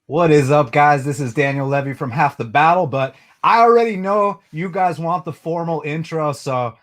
What is up, guys? This is Daniel Levy from Half the Battle, but I already know you guys want the formal intro, so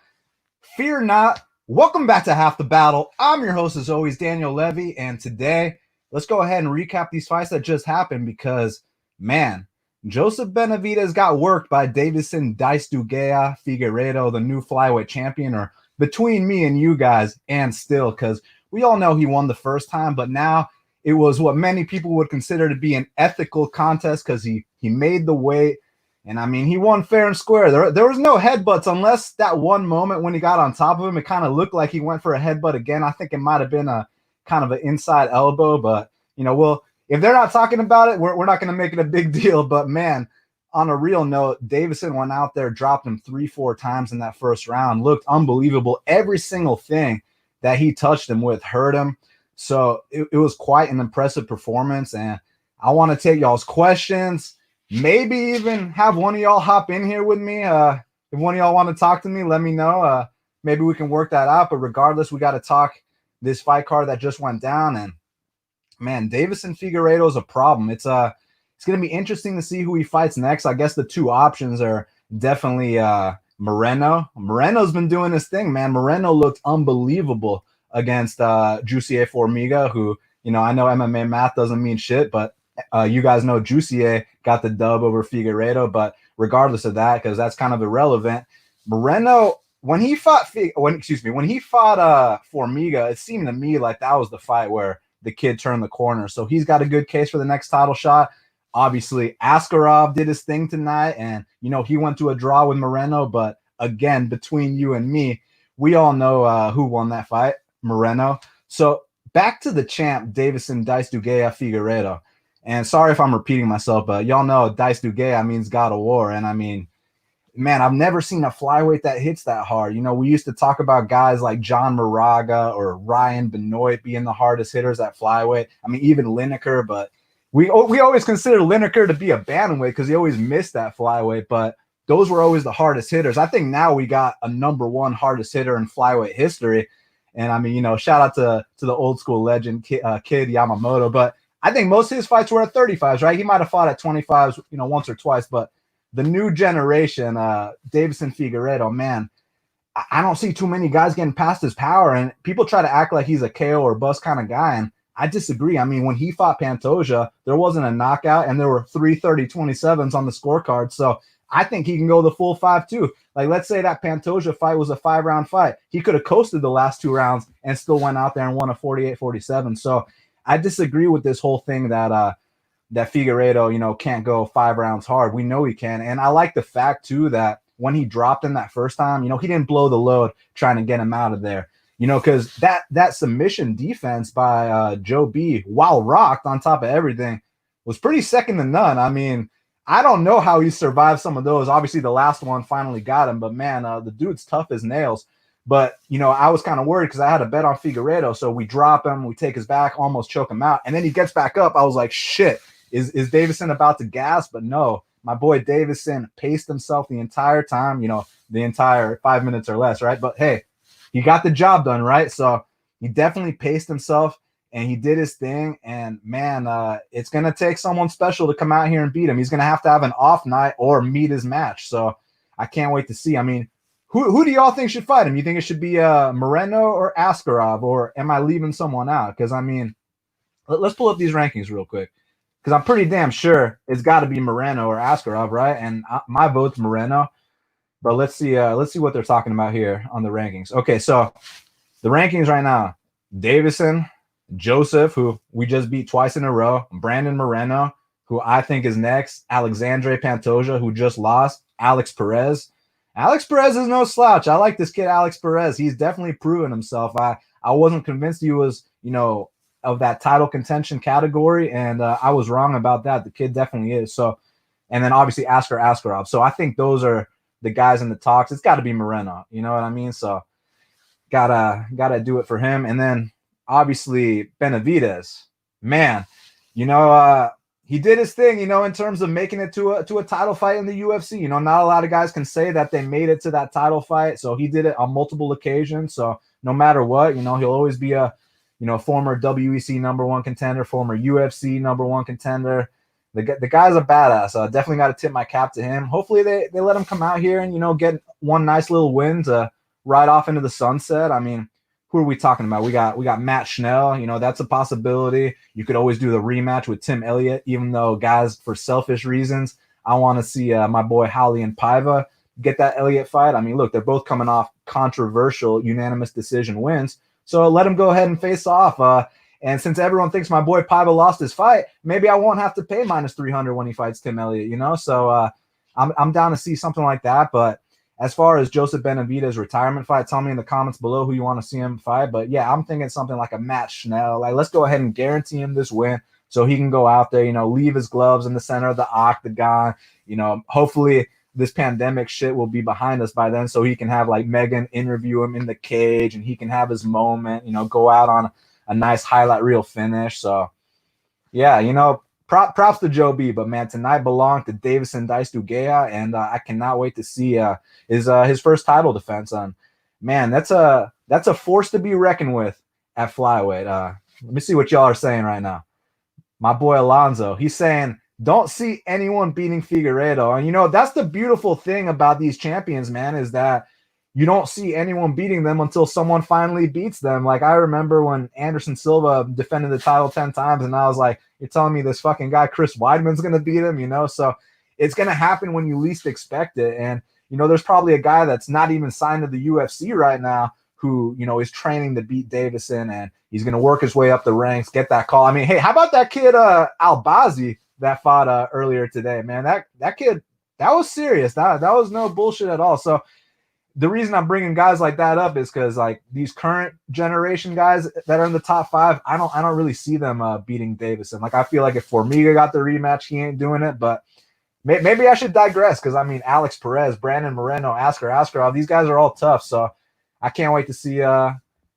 fear not. Welcome back to Half the Battle. I'm your host, as always, Daniel Levy, and today let's go ahead and recap these fights that just happened because, man, Joseph Benavidez got worked by Davison Dice Dugea Figueiredo, the new flyweight champion, or between me and you guys, and still, because we all know he won the first time, but now it was what many people would consider to be an ethical contest because he made the weight. And I mean, he won fair and square. There was no headbutts unless that one moment when he got on top of him, it kind of looked like he went for a headbutt again. I think it might have been a kind of an inside elbow, but if they're not talking about it, we're not going to make it a big deal. But man, on a real note, Davison went out there, dropped him 3-4 times in that first round, looked unbelievable. Every single thing that he touched him with hurt him. So it was quite an impressive performance. And I want to take y'all's questions. Maybe even have one of y'all hop in here with me. If one of y'all want to talk to me, let me know. Maybe we can work that out. But regardless, we got to talk this fight card that just went down. And man, Davison Figueiredo is a problem. It's going to be interesting to see who he fights next. I guess the two options are definitely Moreno. Moreno's been doing his thing, man. Moreno looked unbelievable against Jussier Formiga, who, I know MMA math doesn't mean shit, but you guys know Jussier got the dub over Figueiredo. But regardless of that, because that's kind of irrelevant, Moreno, when he fought Formiga, it seemed to me like that was the fight where the kid turned the corner. So he's got a good case for the next title shot. Obviously, Askarov did his thing tonight, and he went to a draw with Moreno. But again, between you and me, we all know who won that fight. Moreno. So back to the champ, Davison Dice Dugea Figueiredo. And sorry if I'm repeating myself, but y'all know Dice Dugea means God of War. And I mean, man, I've never seen a flyweight that hits that hard. We used to talk about guys like John Moraga or Ryan Benoit being the hardest hitters at flyweight. I mean, even Lineker, but we always consider Lineker to be a bantamweight because he always missed that flyweight. But those were always the hardest hitters. I think now we got a number one hardest hitter in flyweight history. And I mean, shout out to the old school legend, Kid Yamamoto. But I think most of his fights were at 35s, right? He might have fought at 25s, once or twice. But the new generation, Davison Figueiredo, man, I don't see too many guys getting past his power. And people try to act like he's a KO or bust kind of guy. And I disagree. I mean, when he fought Pantoja, there wasn't a knockout, and there were 330-27s on the scorecard. So I think he can go the full 5-2. Like, let's say that Pantoja fight was a 5-round fight. He could have coasted the last 2 rounds and still went out there and won a 48-47. So I disagree with this whole thing that Figueiredo, can't go 5 rounds hard. We know he can. And I like the fact, too, that when he dropped him that first time, he didn't blow the load trying to get him out of there. Because that submission defense by Joe B, while rocked on top of everything, was pretty second to none. I mean, I don't know how he survived some of those. Obviously, the last one finally got him, but man, the dude's tough as nails. But, I was kind of worried because I had a bet on Figueiredo. So we drop him, we take his back, almost choke him out. And then he gets back up. I was like, shit, is Davison about to gas? But no, my boy Davison paced himself the entire time, the entire 5 minutes or less, right? But hey, he got the job done, right? So he definitely paced himself. And he did his thing, and man, it's going to take someone special to come out here and beat him. He's going to have an off night or meet his match. So I can't wait to see. I mean, who do y'all think should fight him? You think it should be Moreno or Askarov, or am I leaving someone out? Because, I mean, let's pull up these rankings real quick, because I'm pretty damn sure it's got to be Moreno or Askarov, right? And my vote's Moreno. But let's see what they're talking about here on the rankings. Okay, so the rankings right now, Davison, Joseph, who we just beat twice in a row, Brandon Moreno, who I think is next, Alexandre Pantoja, who just lost, Alex Perez. Alex Perez is no slouch. I like this kid, Alex Perez. He's definitely proven himself. I wasn't convinced he was, of that title contention category, and I was wrong about that. The kid definitely is. So, and then obviously Askarov. So I think those are the guys in the talks. It's got to be Moreno. You know what I mean? So gotta do it for him. And then obviously Benavidez, man, he did his thing, in terms of making it to a title fight in the UFC. Not a lot of guys can say that they made it to that title fight. So he did it on multiple occasions. So no matter what, he'll always be a, former WEC number one contender, former UFC number one contender. the guy's a badass. Definitely got to tip my cap to him. Hopefully they let him come out here and, get one nice little win to ride off into the sunset. I mean, who are we talking about? We got Matt Schnell. That's a possibility. You could always do the rematch with Tim Elliott, even though, guys, for selfish reasons, I want to see my boy Howley and Paiva get that Elliott fight. I mean, look, they're both coming off controversial unanimous decision wins. So let them go ahead and face off. And since everyone thinks my boy Paiva lost his fight, maybe I won't have to pay minus 300 when he fights Tim Elliott, So I'm down to see something like that. But as far as Joseph Benavidez' retirement fight, tell me in the comments below who you want to see him fight. But yeah, I'm thinking something like a Matt Schnell. Like, let's go ahead and guarantee him this win so he can go out there, leave his gloves in the center of the octagon. Hopefully this pandemic shit will be behind us by then so he can have like Megan interview him in the cage and he can have his moment, go out on a nice highlight reel finish. So yeah, props to Joe B, but man, tonight belonged to Davison Dice Dugea, and I cannot wait to see his first title defense. Man, that's a force to be reckoned with at flyweight. Let me see what y'all are saying right now. My boy Alonzo, he's saying don't see anyone beating Figueiredo, and that's the beautiful thing about these champions, man, is that you don't see anyone beating them until someone finally beats them. Like, I remember when Anderson Silva defended the title 10 times, and I was like, you're telling me this fucking guy, Chris Weidman's going to beat him, So it's going to happen when you least expect it. And, there's probably a guy that's not even signed to the UFC right now who, is training to beat Davison, and he's going to work his way up the ranks, get that call. I mean, hey, how about that kid Al-Bazi that fought earlier today, man? That kid, that was serious. That was no bullshit at all. So the reason I'm bringing guys like that up is because, like, these current generation guys that are in the top 5, I don't really see them beating Davison. Like, I feel like if Formiga got the rematch, he ain't doing it. But maybe I should digress because, I mean, Alex Perez, Brandon Moreno, Askar Askarov, these guys are all tough. So I can't wait to see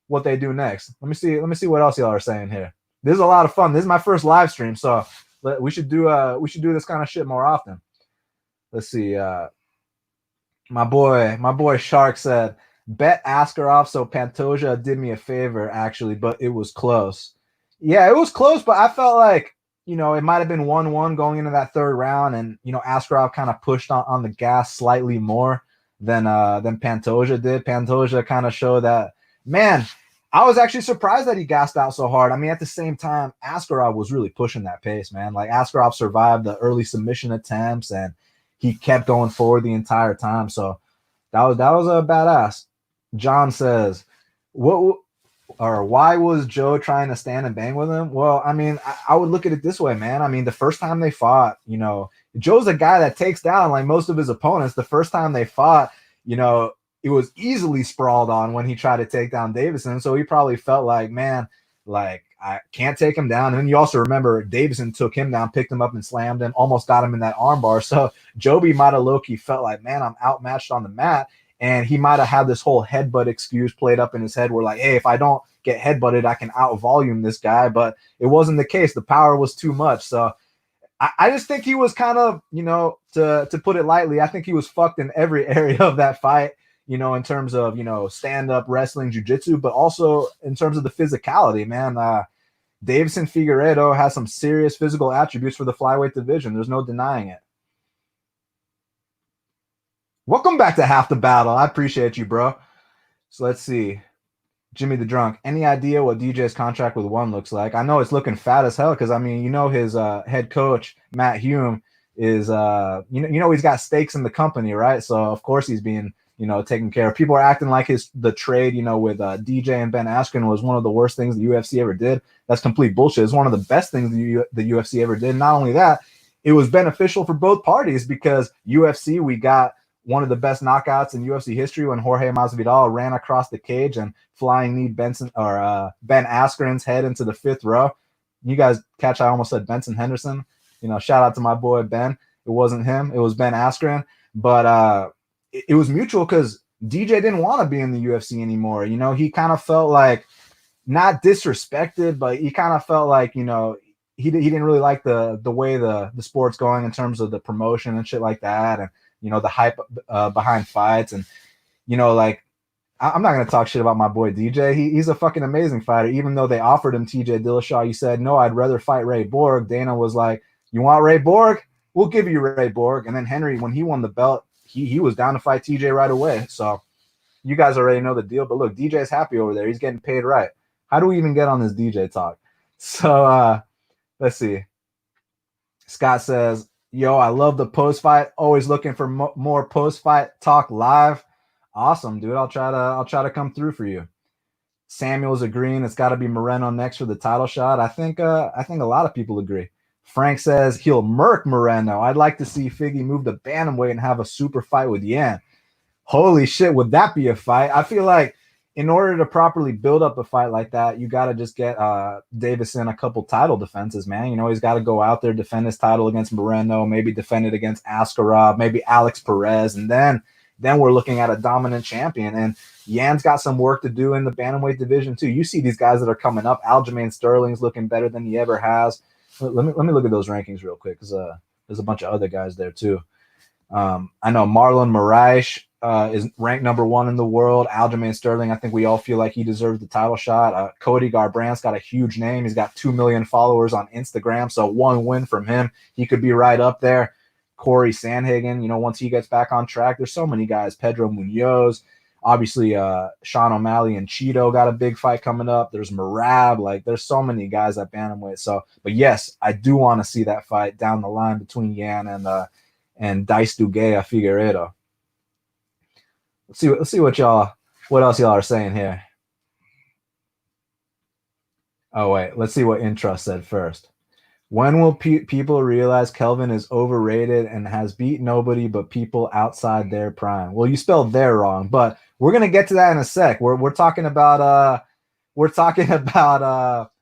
what they do next. Let me see what else y'all are saying here. This is a lot of fun. This is my first live stream, so we should do this kind of shit more often. Let's see. My boy Shark said, bet Askarov so Pantoja did me a favor, actually, but it was close. Yeah, it was close, but I felt like, it might have been 1-1 going into that third round, and, Askarov kind of pushed on the gas slightly more than Pantoja did. Pantoja kind of showed that, man, I was actually surprised that he gassed out so hard. I mean, at the same time, Askarov was really pushing that pace, man. Like, Askarov survived the early submission attempts, and he kept going forward the entire time. So that was a badass. John says, why was Joe trying to stand and bang with him? Well, I mean, I would look at it this way, man. I mean, the first time they fought, Joe's a guy that takes down like most of his opponents. The first time they fought, it was easily sprawled on when he tried to take down Davison. So he probably felt like, man, like, I can't take him down. And then you also remember Davison took him down, picked him up and slammed him, almost got him in that armbar. So Joby might have low-key felt like, man, I'm outmatched on the mat. And he might have had this whole headbutt excuse played up in his head where, like, hey, if I don't get headbutted, I can out-volume this guy. But it wasn't the case. The power was too much. So I just think he was kind of, to put it lightly, I think he was fucked in every area of that fight. In terms of, stand-up wrestling, jiu-jitsu, but also in terms of the physicality, man. Davison Figueiredo has some serious physical attributes for the flyweight division. There's no denying it. Welcome back to Half the Battle. I appreciate you, bro. So let's see. Jimmy the Drunk. Any idea what DJ's contract with ONE looks like? I know it's looking fat as hell because, I mean, his head coach, Matt Hume, is, he's got stakes in the company, right? So, of course, he's being taken care of. People are acting like the trade, with DJ and Ben Askren was one of the worst things the UFC ever did. That's complete bullshit. It's one of the best things the UFC ever did. Not only that, it was beneficial for both parties because UFC, we got one of the best knockouts in UFC history when Jorge Masvidal ran across the cage and flying knee Ben Askren's head into the 5th row. You guys catch, I almost said Benson Henderson. Shout out to my boy Ben. It wasn't him. It was Ben Askren. But it was mutual because DJ didn't want to be in the UFC anymore. He kind of felt like not disrespected, but he kind of felt like, he didn't really like the way the sport's going in terms of the promotion and shit like that. And, the hype behind fights. And, like, I'm not going to talk shit about my boy DJ. He's a fucking amazing fighter. Even though they offered him TJ Dillashaw, he said, no, I'd rather fight Ray Borg. Dana was like, You want Ray Borg? We'll give you Ray Borg. And then Henry, when he won the belt, he was down to fight TJ right away. So you guys already know the deal. But look, DJ's happy over there. He's getting paid right. How do we even get on this DJ talk? So let's see. Scott says, yo, I love the post-fight. Always looking for more post-fight talk live. Awesome, dude. I'll try to come through for you. Samuel's agreeing it's got to be Moreno next for the title shot. I think a lot of people agree. Frank says he'll murk Moreno. I'd like to see Figgy move the bantamweight and have a super fight with Yan. Holy shit, would that be a fight? I feel like in order to properly build up a fight like that, you got to just get Davison a couple title defenses, man. You know, he's got to go out there, defend his title against Moreno, maybe defend it against Askarov, maybe Alex Perez, and then we're looking at a dominant champion. And Yan's got some work to do in the bantamweight division too. You see these guys that are coming up. Aljamain Sterling's looking better than he ever has. Let me look at those rankings real quick because there's a bunch of other guys there too. I know Marlon Moraes is ranked number 1 in the world. Aljamain Sterling, I think we all feel like he deserves the title shot. Cody Garbrandt's got a huge name. He's got 2 million followers on Instagram, so one win from him, he could be right up there. Corey Sandhagen, you know, once he gets back on track, there's so many guys. Pedro Munoz, obviously Sean O'Malley and Cheeto got a big fight coming up. There's Marab, like there's so many guys at bantamweight. So, but yes, I do want to see that fight down the line between Yan and Dice Dugea Figueiredo. Let's see what else y'all are saying here. Oh wait, let's see what Intra said first. When will people realize Kelvin is overrated and has beat nobody but people outside their prime? Well, you spelled "there" wrong, but we're gonna get to that in a sec. We're talking about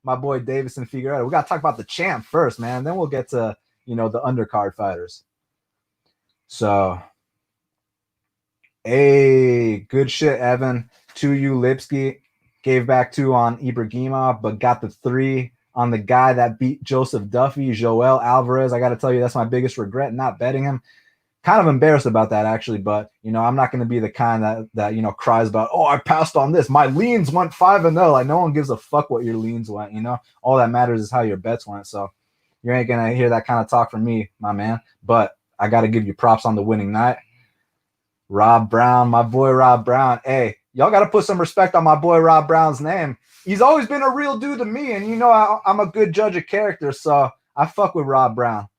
my boy Davison Figueiredo. We gotta talk about the champ first, man. Then we'll get to the undercard fighters. So, hey, good shit, Evan. 2U Lipsky gave back 2 on Ibrahimov, but got the 3 on the guy that beat Joseph Duffy, Joelle Alvarez. I got to tell you, that's my biggest regret, not betting him. Kind of embarrassed about that, actually, but, I'm not going to be the kind that cries about, oh, I passed on this. My leans went 5-0. Like, no one gives a fuck what your leans went, All that matters is how your bets went. So you ain't going to hear that kind of talk from me, my man. But I got to give you props on the winning night. Rob Brown, my boy Rob Brown. Hey, y'all got to put some respect on my boy Rob Brown's name. He's always been a real dude to me, and I'm a good judge of character, so I fuck with Rob Brown.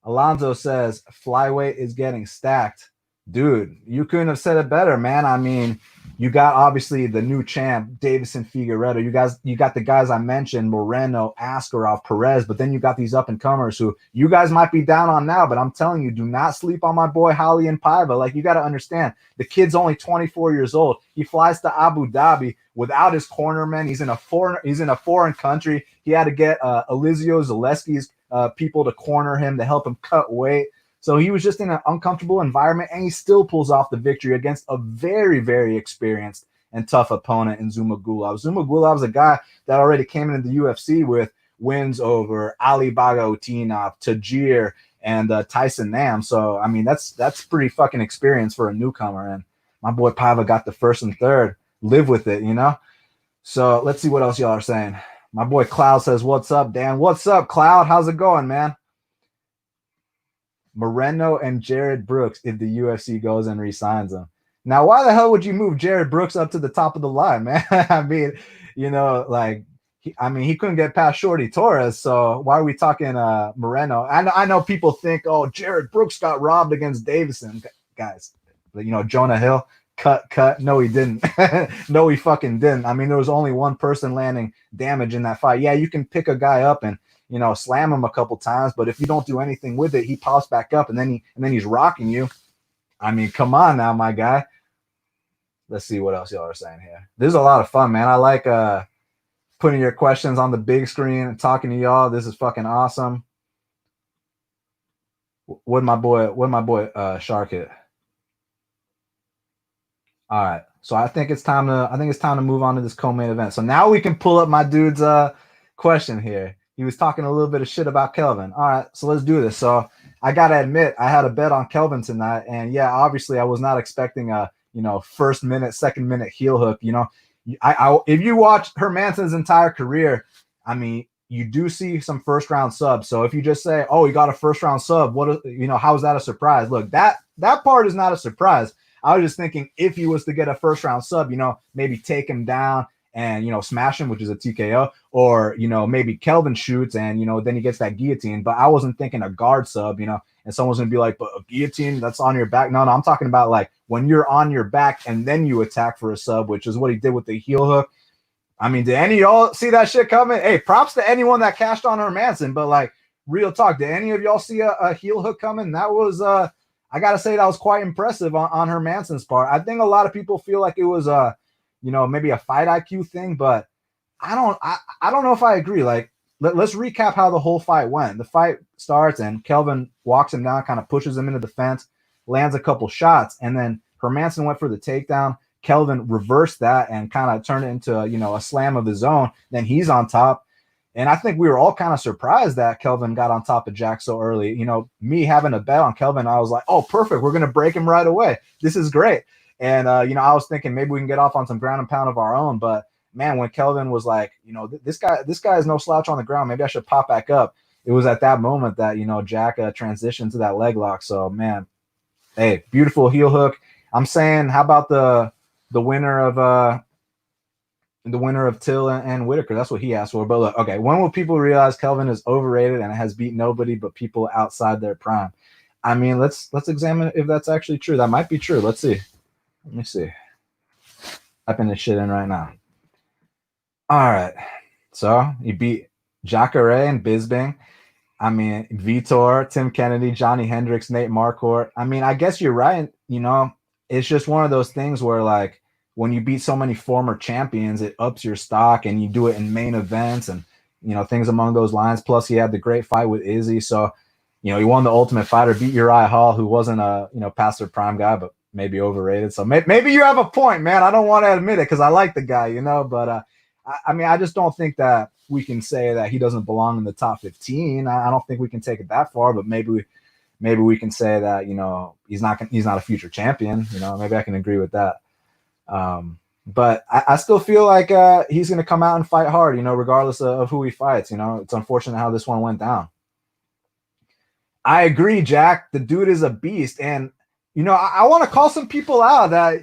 Alonzo says, flyweight is getting stacked. Dude, you couldn't have said it better, man. I mean, you got obviously the new champ, Davison Figueiredo. You got the guys I mentioned, Moreno, Askarov, Perez, but then you got these up-and-comers who you guys might be down on now, but I'm telling you, do not sleep on my boy Holly and Paiva. Like, you got to understand, the kid's only 24 years old. He flies to Abu Dhabi without his cornerman. He's in a foreign country. He had to get Elizio Zaleski's people to corner him to help him cut weight. So he was just in an uncomfortable environment, and he still pulls off the victory against a very, very experienced and tough opponent in Zuma Gulov. Zuma Gulov's a guy that already came into the UFC with wins over Ali Bagautinov, Tajir, and Tyson Nam. So, I mean, that's pretty fucking experience for a newcomer. And my boy Paiva got the 1st and 3rd. Live with it, So let's see what else y'all are saying. My boy Cloud says, what's up, Dan? What's up, Cloud? How's it going, man? Moreno and Jared Brooks if the UFC goes and re-signs him. Now, why the hell would you move Jared Brooks up to the top of the line, man? I mean, he couldn't get past Shorty Torres, so why are we talking Moreno? I know people think, oh, Jared Brooks got robbed against Davison. Guys, Jonah Hill, cut. No, he didn't. No, he fucking didn't. I mean, there was only one person landing damage in that fight. Yeah, you can pick a guy up and slam him a couple times, but if you don't do anything with it, he pops back up and then he's rocking you. I mean, come on now, my guy. Let's see what else y'all are saying here. This is a lot of fun, man. I like putting your questions on the big screen and talking to y'all. This is fucking awesome. What my boy Shark hit? All right. So I think it's time to move on to this co-main event. So now we can pull up my dude's question here. He was talking a little bit of shit about Kelvin. All right, so let's do this. So I gotta admit, I had a bet on Kelvin tonight, and yeah, obviously I was not expecting a 1st minute, 2nd minute heel hook. If you watch Hermansson's entire career, I mean, you do see some first round subs. So if you just say, oh, he got a first round sub, how is that a surprise? Look, that part is not a surprise. I was just thinking if he was to get a first round sub, maybe take him down and, smash him, which is a TKO, or, maybe Kelvin shoots and, then he gets that guillotine. But I wasn't thinking a guard sub, and someone's going to be like, but a guillotine that's on your back. No, I'm talking about like when you're on your back and then you attack for a sub, which is what he did with the heel hook. I mean, did any of y'all see that shit coming? Hey, props to anyone that cashed on Hermanson, but like real talk, did any of y'all see a heel hook coming? That was, I got to say that was quite impressive on Hermanson's part. I think a lot of people feel like it was, maybe a fight IQ thing, but I don't know if I agree. Like, let's recap how the whole fight went. The fight starts and Kelvin walks him down, kind of pushes him into the fence, lands a couple shots, and then Hermanson went for the takedown. Kelvin reversed that and kind of turned it into, a slam of his own. Then he's on top. And I think we were all kind of surprised that Kelvin got on top of Jack so early. Me having a bet on Kelvin, I was like, oh, perfect. We're going to break him right away. This is great. And, I was thinking maybe we can get off on some ground and pound of our own. But, man, when Kelvin was like, this guy is no slouch on the ground. Maybe I should pop back up. It was at that moment that, Jack transitioned to that leg lock. So, man, hey, beautiful heel hook. I'm saying, how about the winner of Till and Whitaker? That's what he asked for. But look, okay, when will people realize Kelvin is overrated and has beat nobody but people outside their prime? I mean, let's examine if that's actually true. That might be true. Let's see. Let me see. Typing this shit in right now. All right. So he beat Jacare and Bisping. I mean, Vitor, Tim Kennedy, Johnny Hendricks, Nate Marquardt. I mean, I guess you're right. It's just one of those things where, like, when you beat so many former champions, it ups your stock, and you do it in main events and, things along those lines. Plus, he had the great fight with Izzy. So, he won the Ultimate Fighter, beat Uriah Hall, who wasn't a, past their prime guy, but maybe overrated. So maybe you have a point, man. I don't want to admit it because I like the guy, but I mean, I just don't think that we can say that he doesn't belong in the top 15. I don't think we can take it that far, but maybe we can say that, he's not a future champion. Maybe I can agree with that. But I still feel like he's going to come out and fight hard, regardless of who he fights. It's unfortunate how this one went down. I agree, Jack. The dude is a beast. And, I want to call some people out that,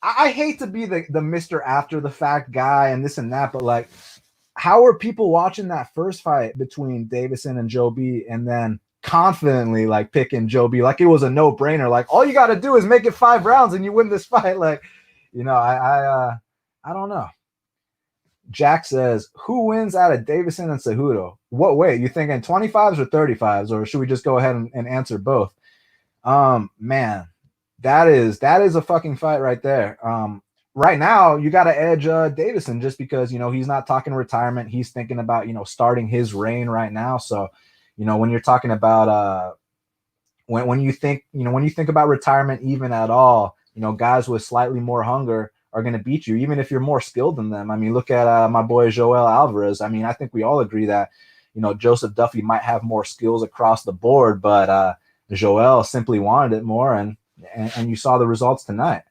I hate to be the Mr. After the fact guy and this and that, but like, how are people watching that first fight between Davison and Joe B and then confidently like picking Joe B like it was a no-brainer? Like, all you got to do is make it 5 rounds and you win this fight. Like, I don't know. Jack says, who wins out of Davison and Cejudo? What weight? You thinking 25s or 35s, or should we just go ahead and answer both? Man, that is a fucking fight right there. Right now, you got to edge Davison just because, he's not talking retirement. He's thinking about, starting his reign right now. So, when you're talking about when you think about retirement even at all, guys with slightly more hunger are going to beat you, even if you're more skilled than them. I mean, look at my boy Joelle Alvarez. I mean, I think we all agree that, Joseph Duffy might have more skills across the board, but Joelle simply wanted it more, and you saw the results tonight.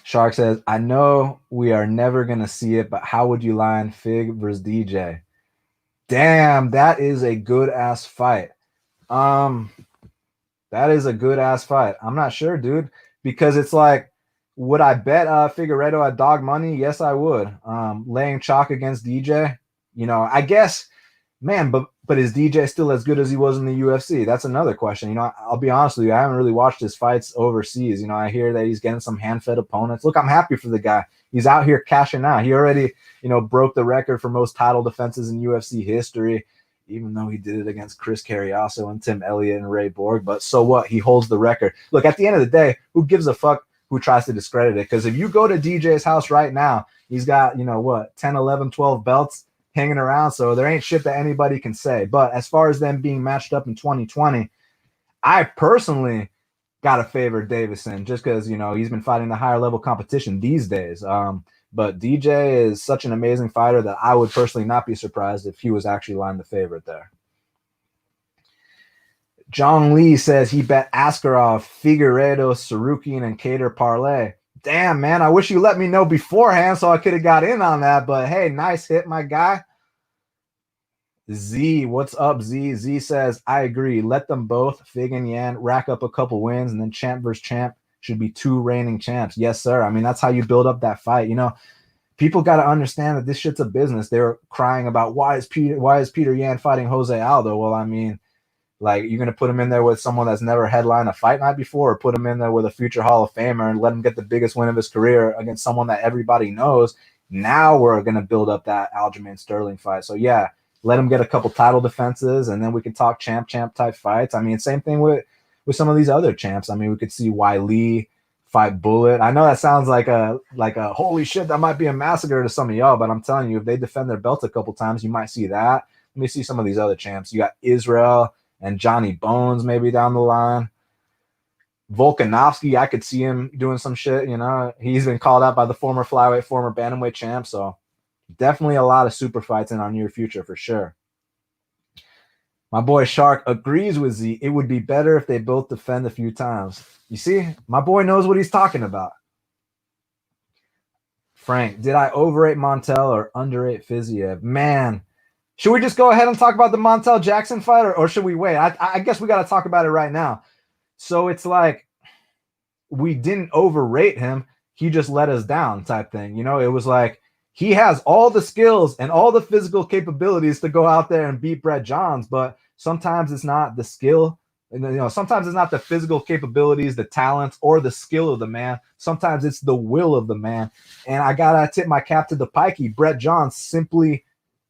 Shark says, I know we are never going to see it, but how would you line Fig versus DJ? Damn, that is a good-ass fight. That is a good-ass fight. I'm not sure, dude, because it's like, would I bet Figueiredo at dog money? Yes, I would. Laying chalk against DJ, I guess, man, but is DJ still as good as he was in the UFC? That's another question. I'll be honest with you, I haven't really watched his fights overseas. I hear that he's getting some hand-fed opponents. Look, I'm happy for the guy. He's out here cashing out. He already, broke the record for most title defenses in UFC history, even though he did it against Chris Carriasso and Tim Elliott and Ray Borg. But so what? He holds the record. Look, at the end of the day, who gives a fuck who tries to discredit it? Because if you go to DJ's house right now, he's got, 10, 11, 12 belts hanging around. So there ain't shit that anybody can say. But as far as them being matched up in 2020, I personally got to favor Davison just because, he's been fighting the higher level competition these days. But DJ is such an amazing fighter that I would personally not be surprised if he was actually lined the favorite there. John Lee says he bet Askarov, Figueiredo, Sarukian, and Cater parlay. Damn, man. I wish you let me know beforehand so I could have got in on that. But hey, nice hit, my guy. Z, what's up, Z? Z says, I agree. Let them both, Fig and Yan, rack up a couple wins, and then champ versus champ should be 2 reigning champs. Yes, sir. I mean, that's how you build up that fight. You know, people got to understand that this shit's a business. They're crying about why is Peter Yan fighting Jose Aldo? Well, I mean, like, you're going to put him in there with someone that's never headlined a fight night before, or put him in there with a future Hall of Famer and let him get the biggest win of his career against someone that everybody knows. Now we're going to build up that Aljamain Sterling fight. So, yeah, let him get a couple title defenses, and then we can talk champ type fights. I mean, same thing with some of these other champs. I mean, we could see Lee fight Bullet. I know that sounds like a holy shit, that might be a massacre to some of y'all, but I'm telling you, if they defend their belts a couple times, you might see that. Let me see some of these other champs. You got Israel and Johnny Bones maybe down the line. Volkanovski, I could see him doing some shit, you know. He's been called out by the former flyweight, former bantamweight champ, so definitely a lot of super fights in our near future for sure. My boy Shark agrees with Z. It would be better if they both defend a few times. You see, my boy knows what he's talking about. Frank, did I overrate Montel or underrate Fiziev? Man, should we just go ahead and talk about the Montel Jackson fight, or should we wait? I guess we got to talk about it right now. So it's like we didn't overrate him. He just let us down type thing. You know, it was like he has all the skills and all the physical capabilities to go out there and beat Brett Johns, but sometimes it's not the skill. You know, sometimes it's not the physical capabilities, the talents, or the skill of the man. Sometimes it's the will of the man. And I got to tip my cap to the pikey. Brett Johns simply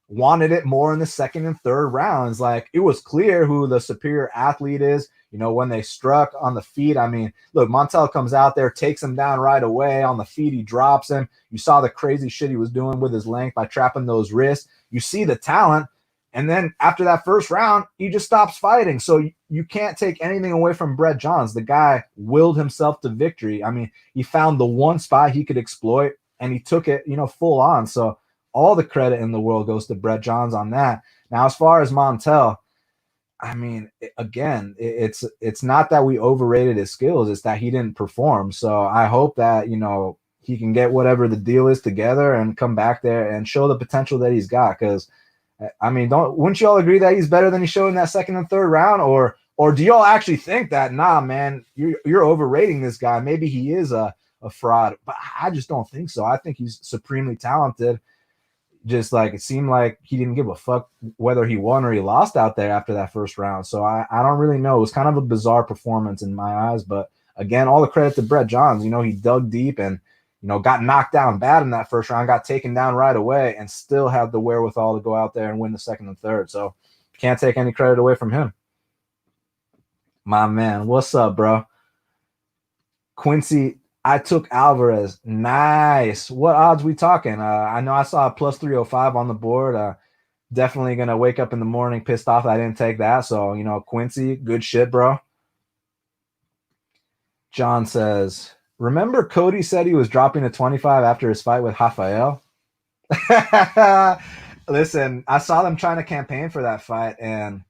wanted it more in the second and third rounds. Like, it was clear who the superior athlete is. You know, when they struck on the feet, I mean, look, Montel comes out there, takes him down right away on the feet. He drops him. You saw the crazy shit he was doing with his length by trapping those wrists. You see the talent. And then after that first round, he just stops fighting. So you can't take anything away from Brett Johns. The guy willed himself to victory. I mean, he found the one spot he could exploit, and he took it, you know, full on. So all the credit in the world goes to Brett Johns on that. Now, as far as Montel, I mean, again, it's not that we overrated his skills. It's that he didn't perform. So I hope that, you know, he can get whatever the deal is together and come back there and show the potential that he's got. Because, I mean, wouldn't you all agree that he's better than he showed in that second and third round? Or do y'all actually think that, nah, man, you're overrating this guy? Maybe he is a fraud, but I just don't think so. I think he's supremely talented. Just like it seemed like he didn't give a fuck whether he won or he lost out there after that first round. So I don't really know. It was kind of a bizarre performance in my eyes. But again, all the credit to Brett Johns. You know, he dug deep and, you know, got knocked down bad in that first round, got taken down right away, and still had the wherewithal to go out there and win the second and third. So can't take any credit away from him. My man, what's up, bro? Quincy, I took Alvarez. Nice. What odds we talking? I know I saw a plus 305 on the board. Definitely going to wake up in the morning pissed off that I didn't take that. So, you know, Quincy, good shit, bro. John says, remember Cody said he was dropping to 25 after his fight with Rafael? Listen, I saw them trying to campaign for that fight. And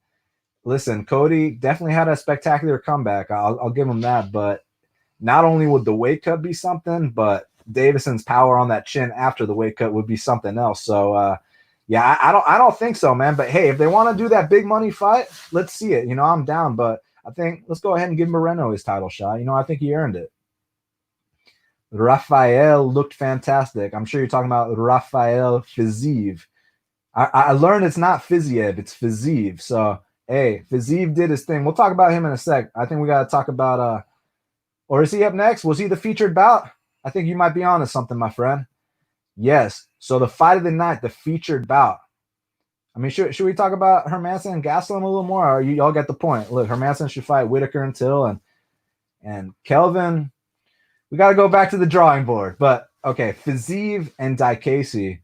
listen, Cody definitely had a spectacular comeback. I'll give him that. But not only would the weight cut be something, but Davidson's power on that chin after the weight cut would be something else. So, yeah, I don't think so, man. But hey, if they want to do that big money fight, let's see it. You know, I'm down. But I think let's go ahead and give Moreno his title shot. You know, I think he earned it. Rafael looked fantastic. I'm sure you're talking about Rafael Fiziev. I learned it's not Fiziev, it's Fiziev. So, hey, Fiziev did his thing. We'll talk about him in a sec. I think we got to talk about or is he up next? Was he the featured bout? I think you might be on to something, my friend. Yes. So the fight of the night, the featured bout. I mean, should we talk about Hermansson and Gastelum a little more? Or y'all get the point? Look, Hermansson should fight Whitaker and Till, and Kelvin. We got to go back to the drawing board. But okay, Fiziev and Diakese.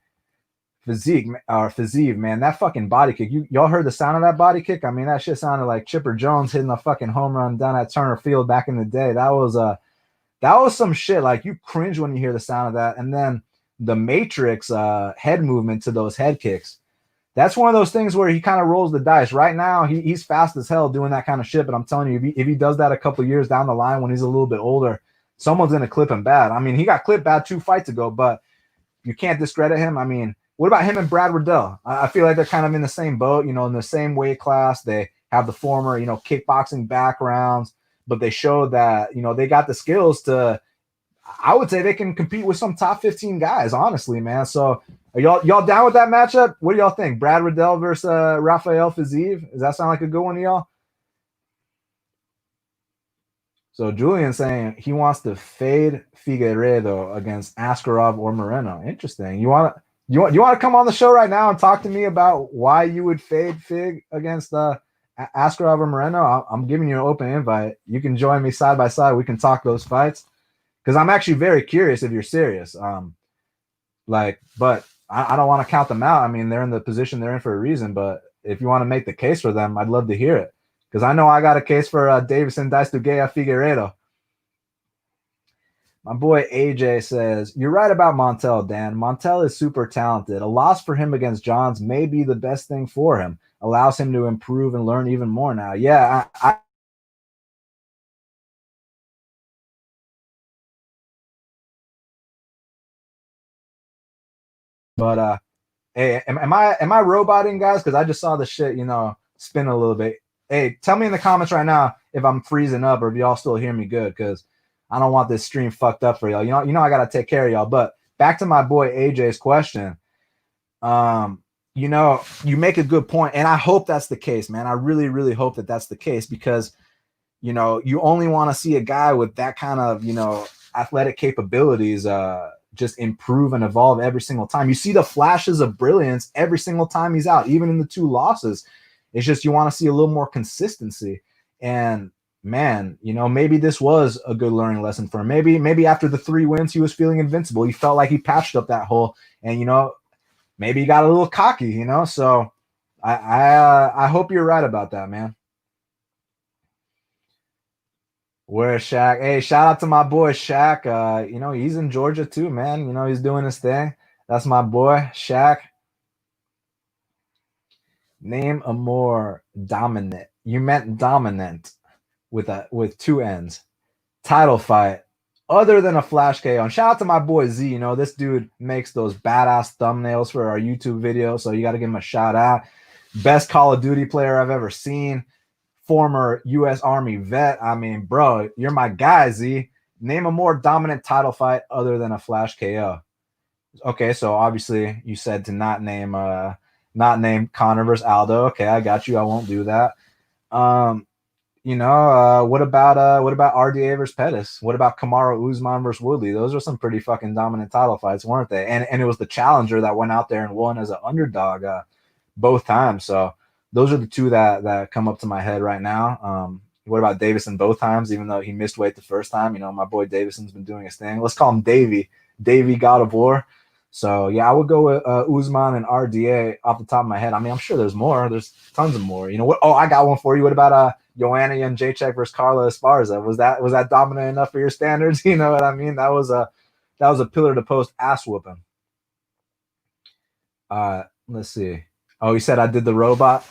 Fiziev, man, that fucking body kick. Y'all heard the sound of that body kick? I mean, that shit sounded like Chipper Jones hitting a fucking home run down at Turner Field back in the day. That was some shit. Like, you cringe when you hear the sound of that. And then the Matrix head movement to those head kicks. That's one of those things where he kind of rolls the dice. Right now, he's fast as hell doing that kind of shit. But I'm telling you, if he does that a couple years down the line when he's a little bit older, someone's going to clip him bad. I mean, he got clipped bad 2 fights ago, but you can't discredit him. I mean, what about him and Brad Riddell? I feel like they're kind of in the same boat, in the same weight class. They have the former, kickboxing backgrounds, but they showed that, they got the skills to, I would say they can compete with some top 15 guys, honestly, man. So are y'all down with that matchup? What do y'all think? Brad Riddell versus Rafael Fiziev? Does that sound like a good one to y'all? So Julian's saying he wants to fade Figueiredo against Askarov or Moreno. Interesting. You want to come on the show right now and talk to me about why you would fade Fig against Askarov or Moreno? I'm giving you an open invite. You can join me side by side. We can talk those fights because I'm actually very curious if you're serious. But I don't want to count them out. I mean, they're in the position they're in for a reason. But if you want to make the case for them, I'd love to hear it. Because I know I got a case for Davison Daistugea Figueiredo. My boy AJ says, you're right about Montel, Dan. Montel is super talented. A loss for him against Johns may be the best thing for him. Allows him to improve and learn even more now. Yeah, but hey, am I roboting, guys? Because I just saw the shit, spin a little bit. Hey, tell me in the comments right now if I'm freezing up or if y'all still hear me good, because I don't want this stream fucked up for y'all. You know I gotta take care of y'all. But back to my boy AJ's question. You make a good point, and I hope that's the case, man. I really, really hope that that's the case because, you only want to see a guy with that kind of, athletic capabilities just improve and evolve every single time. You see the flashes of brilliance every single time he's out, even in the 2 losses. It's just you want to see a little more consistency. And man, maybe this was a good learning lesson for him. Maybe after the 3 wins, he was feeling invincible. He felt like he patched up that hole, and maybe he got a little cocky. So I hope you're right about that, man. Where's Shaq? Hey, shout out to my boy Shaq. He's in Georgia too, man. He's doing his thing. That's my boy Shaq. Name a more dominant. You meant dominant with 2 N's. Title fight other than a flash KO. And shout out to my boy Z. This dude makes those badass thumbnails for our YouTube videos, so you got to give him a shout out. Best Call of Duty player I've ever seen. Former U.S. Army vet. I mean, bro, you're my guy, Z. Name a more dominant title fight other than a flash KO. Okay, so obviously you said to not name Conor versus Aldo. Okay, I got you. I won't do that. What about RDA versus Pettis? What about Kamaru Usman versus Woodley? Those are some pretty fucking dominant title fights, weren't they? And it was the challenger that went out there and won as an underdog both times. So those are the 2 that come up to my head right now. What about Davison both times, even though he missed weight the first time? My boy Davison's been doing his thing. Let's call him Davey God of War. So, yeah, I would go with Usman and RDA off the top of my head. I mean, I'm sure there's more. There's tons of more. What? Oh, I got one for you. What about Joanna Jędrzejczyk versus Carla Esparza? Was that dominant enough for your standards? You know what I mean? That was a pillar to post ass whooping. Let's see. Oh, you said I did the robot,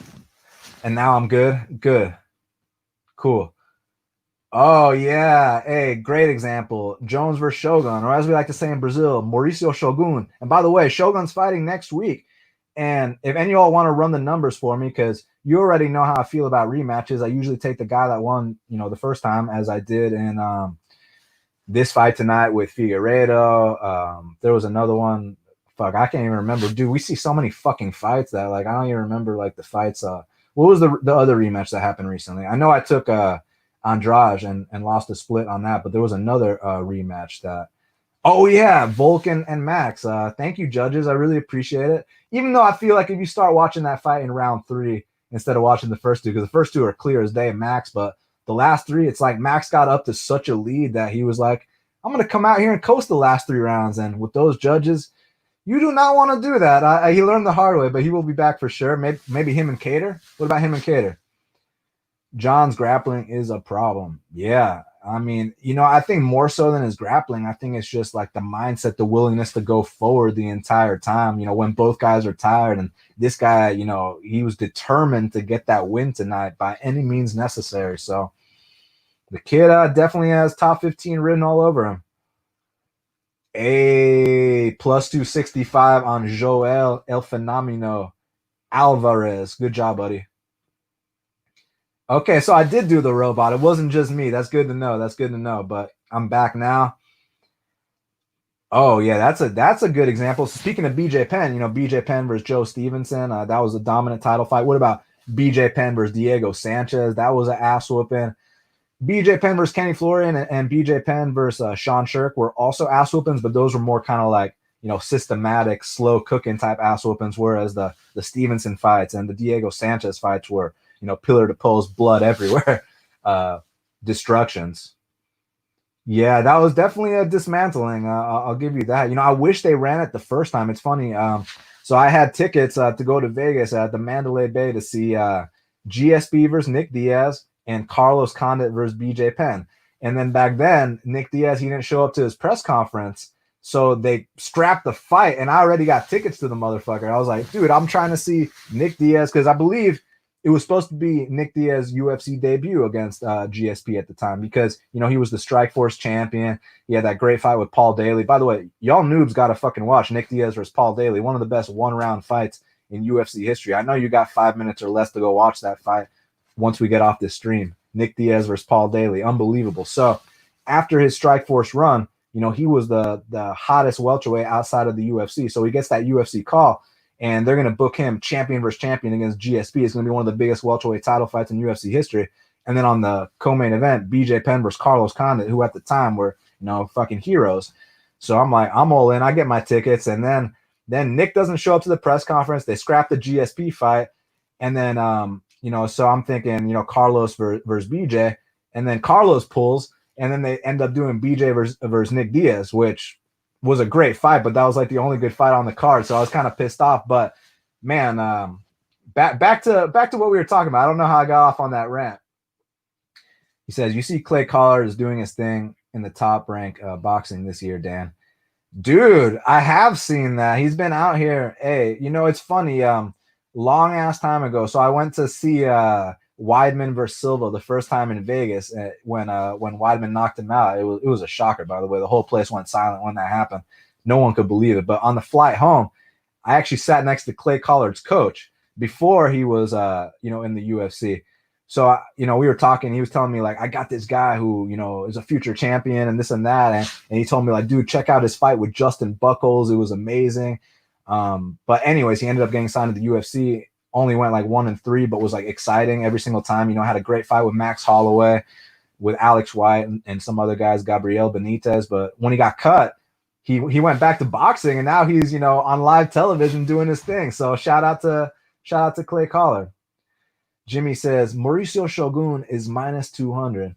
and now I'm good. Good, cool. Oh yeah, hey, great example. Jones versus Shogun, or as we like to say in Brazil, Mauricio Shogun. And by the way, Shogun's fighting next week. And if any of y'all want to run the numbers for me, because you already know how I feel about rematches, I usually take the guy that won, the first time, as I did in this fight tonight with Figueiredo. There was another one. Fuck, I can't even remember. Dude, we see so many fucking fights that I don't even remember the fights. What was the other rematch that happened recently? I know I took Andrade and lost a split on that, but there was another rematch that. Oh yeah, Vulcan and Max. Thank you, judges. I really appreciate it. Even though I feel like if you start watching that fight in round 3 instead of watching the first 2, because the first 2 are clear as day, Max, but the last 3, it's like Max got up to such a lead that he was like, I'm gonna come out here and coast the last 3 rounds. And with those judges, you do not want to do that. He learned the hard way, but he will be back for sure. Maybe him and Cater. What about him and Cater? John's grappling is a problem. Yeah. I mean, I think more so than his grappling, I think it's just like the mindset, the willingness to go forward the entire time, when both guys are tired. And this guy, he was determined to get that win tonight by any means necessary. So, The kid definitely has top 15 written all over him. A plus 265 on Joelle El Fenomeno Alvarez. Good job, buddy. Okay, so I did do the robot. It wasn't just me. That's good to know. That's good to know. But I'm back now. Oh yeah, that's a good example. So speaking of BJ Penn, BJ Penn versus Joe Stevenson, that was a dominant title fight. What about BJ Penn versus Diego Sanchez? That was an ass whooping. BJ Penn versus Kenny Florian and BJ Penn versus Sean Shirk were also ass whoopings, but those were more kind of like, systematic, slow cooking type ass whoopings, whereas the Stevenson fights and the Diego Sanchez fights were, pillar to post, blood everywhere, destructions. Yeah, that was definitely a dismantling. I'll give you that. I wish they ran it the first time. It's funny. So I had tickets to go to Vegas at the Mandalay Bay to see GSP versus Nick Diaz and Carlos Condit versus BJ Penn. And then back then, Nick Diaz, he didn't show up to his press conference. So they scrapped the fight, and I already got tickets to the motherfucker. I was like, dude, I'm trying to see Nick Diaz because I believe it was supposed to be Nick Diaz's UFC debut against GSP at the time because, he was the Strikeforce champion. He had that great fight with Paul Daly. By the way, y'all noobs got to fucking watch Nick Diaz versus Paul Daly, one of the best one-round fights in UFC history. I know you got 5 minutes or less to go watch that fight once we get off this stream. Nick Diaz versus Paul Daly, unbelievable. So after his Strikeforce run, he was the hottest welterweight outside of the UFC. So he gets that UFC call, and they're going to book him champion versus champion against GSP. It's going to be one of the biggest welterweight title fights in UFC history. And then on the co-main event, BJ Penn versus Carlos Condit, who at the time were, fucking heroes. So I'm like, I'm all in. I get my tickets. And then Nick doesn't show up to the press conference. They scrap the GSP fight. And then, so I'm thinking, Carlos versus BJ. And then Carlos pulls. And then they end up doing BJ versus Nick Diaz, which was a great fight, but that was like the only good fight on the card. So I was kind of pissed off. But man, back to what we were talking about. I don't know how I got off on that rant. He says, you see Clay Collard is doing his thing in the top rank boxing this year, Dan. Dude, I have seen that. He's been out here. Hey, it's funny. Long ass time ago. So I went to see Weidman versus Silva the first time in Vegas when Weidman knocked him out. It was a shocker, by the way. The whole place went silent when that happened. No one could believe it. But on the flight home, I actually sat next to Clay Collard's coach before he was in the UFC. So we were talking. He was telling me like, I got this guy who is a future champion and this and that, and he told me like, dude, check out his fight with Justin Buchholz. It was amazing. But anyways, he ended up getting signed to the UFC. Only went like 1-3, but was like exciting every single time. Had a great fight with Max Holloway, with Alex White and some other guys, Gabriel Benitez. But when he got cut, he went back to boxing, and now he's on live television doing his thing. So shout out to Clay Collard. Jimmy says Mauricio Shogun is minus 200.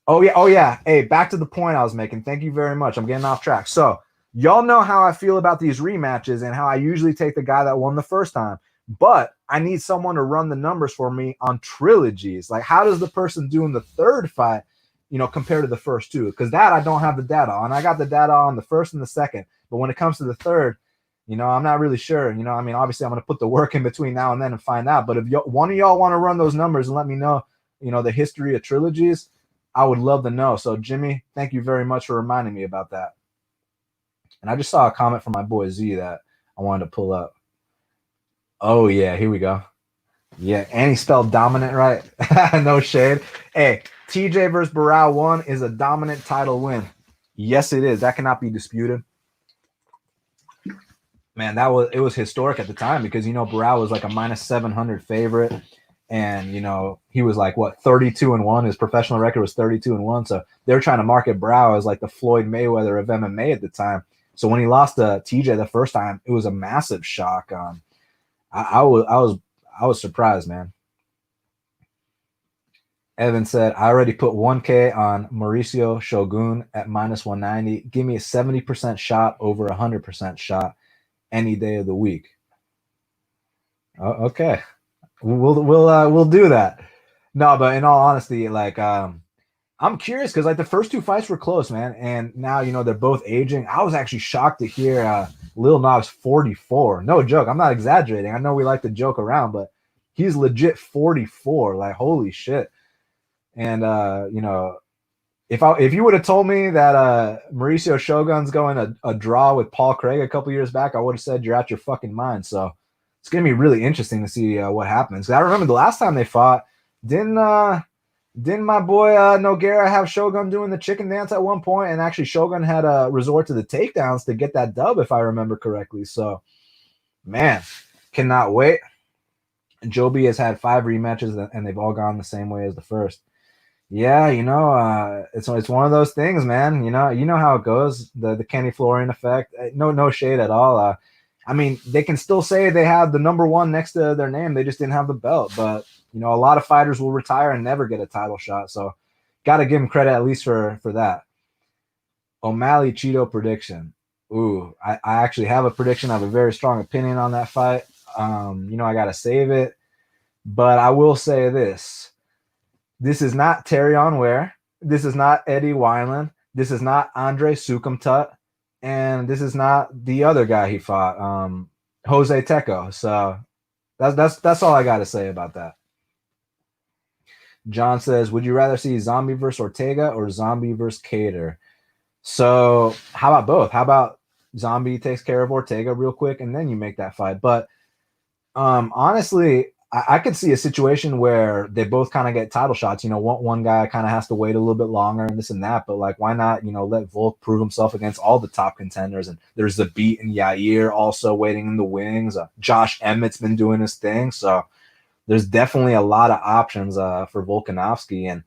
Oh yeah. Hey, back to the point I was making. Thank you very much. I'm getting off track. So y'all know how I feel about these rematches and how I usually take the guy that won the first time. But I need someone to run the numbers for me on trilogies. Like, how does the person doing the third fight, compare to the first two? Because that I don't have the data on. I got the data on the first and the second. But when it comes to the third, I'm not really sure. Obviously I'm going to put the work in between now and then and find out. But if one of y'all want to run those numbers and let me know, the history of trilogies, I would love to know. So, Jimmy, thank you very much for reminding me about that. And I just saw a comment from my boy Z that I wanted to pull up. Oh, yeah, here we go. Yeah, and he spelled dominant right. No shade. Hey, TJ versus Barao 1 is a dominant title win. Yes, it is. That cannot be disputed. Man, it was historic at the time because, Barao was like a minus 700 favorite. And, he was like, 32-1. His professional record was 32-1. So they were trying to market Barao as like the Floyd Mayweather of MMA at the time. So when he lost to TJ the first time, it was a massive shock. I was surprised, man. Evan said, I already put 1K on Mauricio Shogun at minus 190. Give me a 70% shot over 100% shot any day of the week. Okay. We'll do that. No, but in all honesty, like, I'm curious because like the first two fights were close, man. And now, they're both aging. I was actually shocked to hear Lil Nas 44. No joke. I'm not exaggerating. I know we like to joke around, but he's legit 44. Like, holy shit. And, If you would have told me that Mauricio Shogun's going a draw with Paul Craig a couple years back, I would have said you're out your fucking mind. So it's gonna be really interesting to see what happens. 'Cause I remember the last time they fought, didn't my boy Nogueira have Shogun doing the chicken dance at one point? And actually, Shogun had a resort to the takedowns to get that dub, if I remember correctly. So, man, cannot wait. Joby has had 5 rematches, and they've all gone the same way as the first. Yeah, it's one of those things, man. You know how it goes. The Kenny Florian effect. No shade at all. I mean, they can still say they had the number 1 next to their name. They just didn't have the belt. But a lot of fighters will retire and never get a title shot. So, got to give them credit at least for that. O'Malley Cheeto prediction. Ooh, I actually have a prediction. I have a very strong opinion on that fight. I got to save it. But I will say this. This is not Terrion Ware. This is not Eddie Wineland. This is not Andre Sukumtut. And this is not the other guy he fought, Jose Teco. So that's all I got to say about that. John says, would you rather see Zombie versus Ortega or Zombie versus Cater? So how about both? How about Zombie takes care of Ortega real quick and then you make that fight? But honestly, I could see a situation where they both kind of get title shots. One guy kind of has to wait a little bit longer and this and that. But like, why not, let Volk prove himself against all the top contenders? And there's the Beat and Yair also waiting in the wings. Josh Emmett's been doing his thing. So there's definitely a lot of options for Volkanovski. And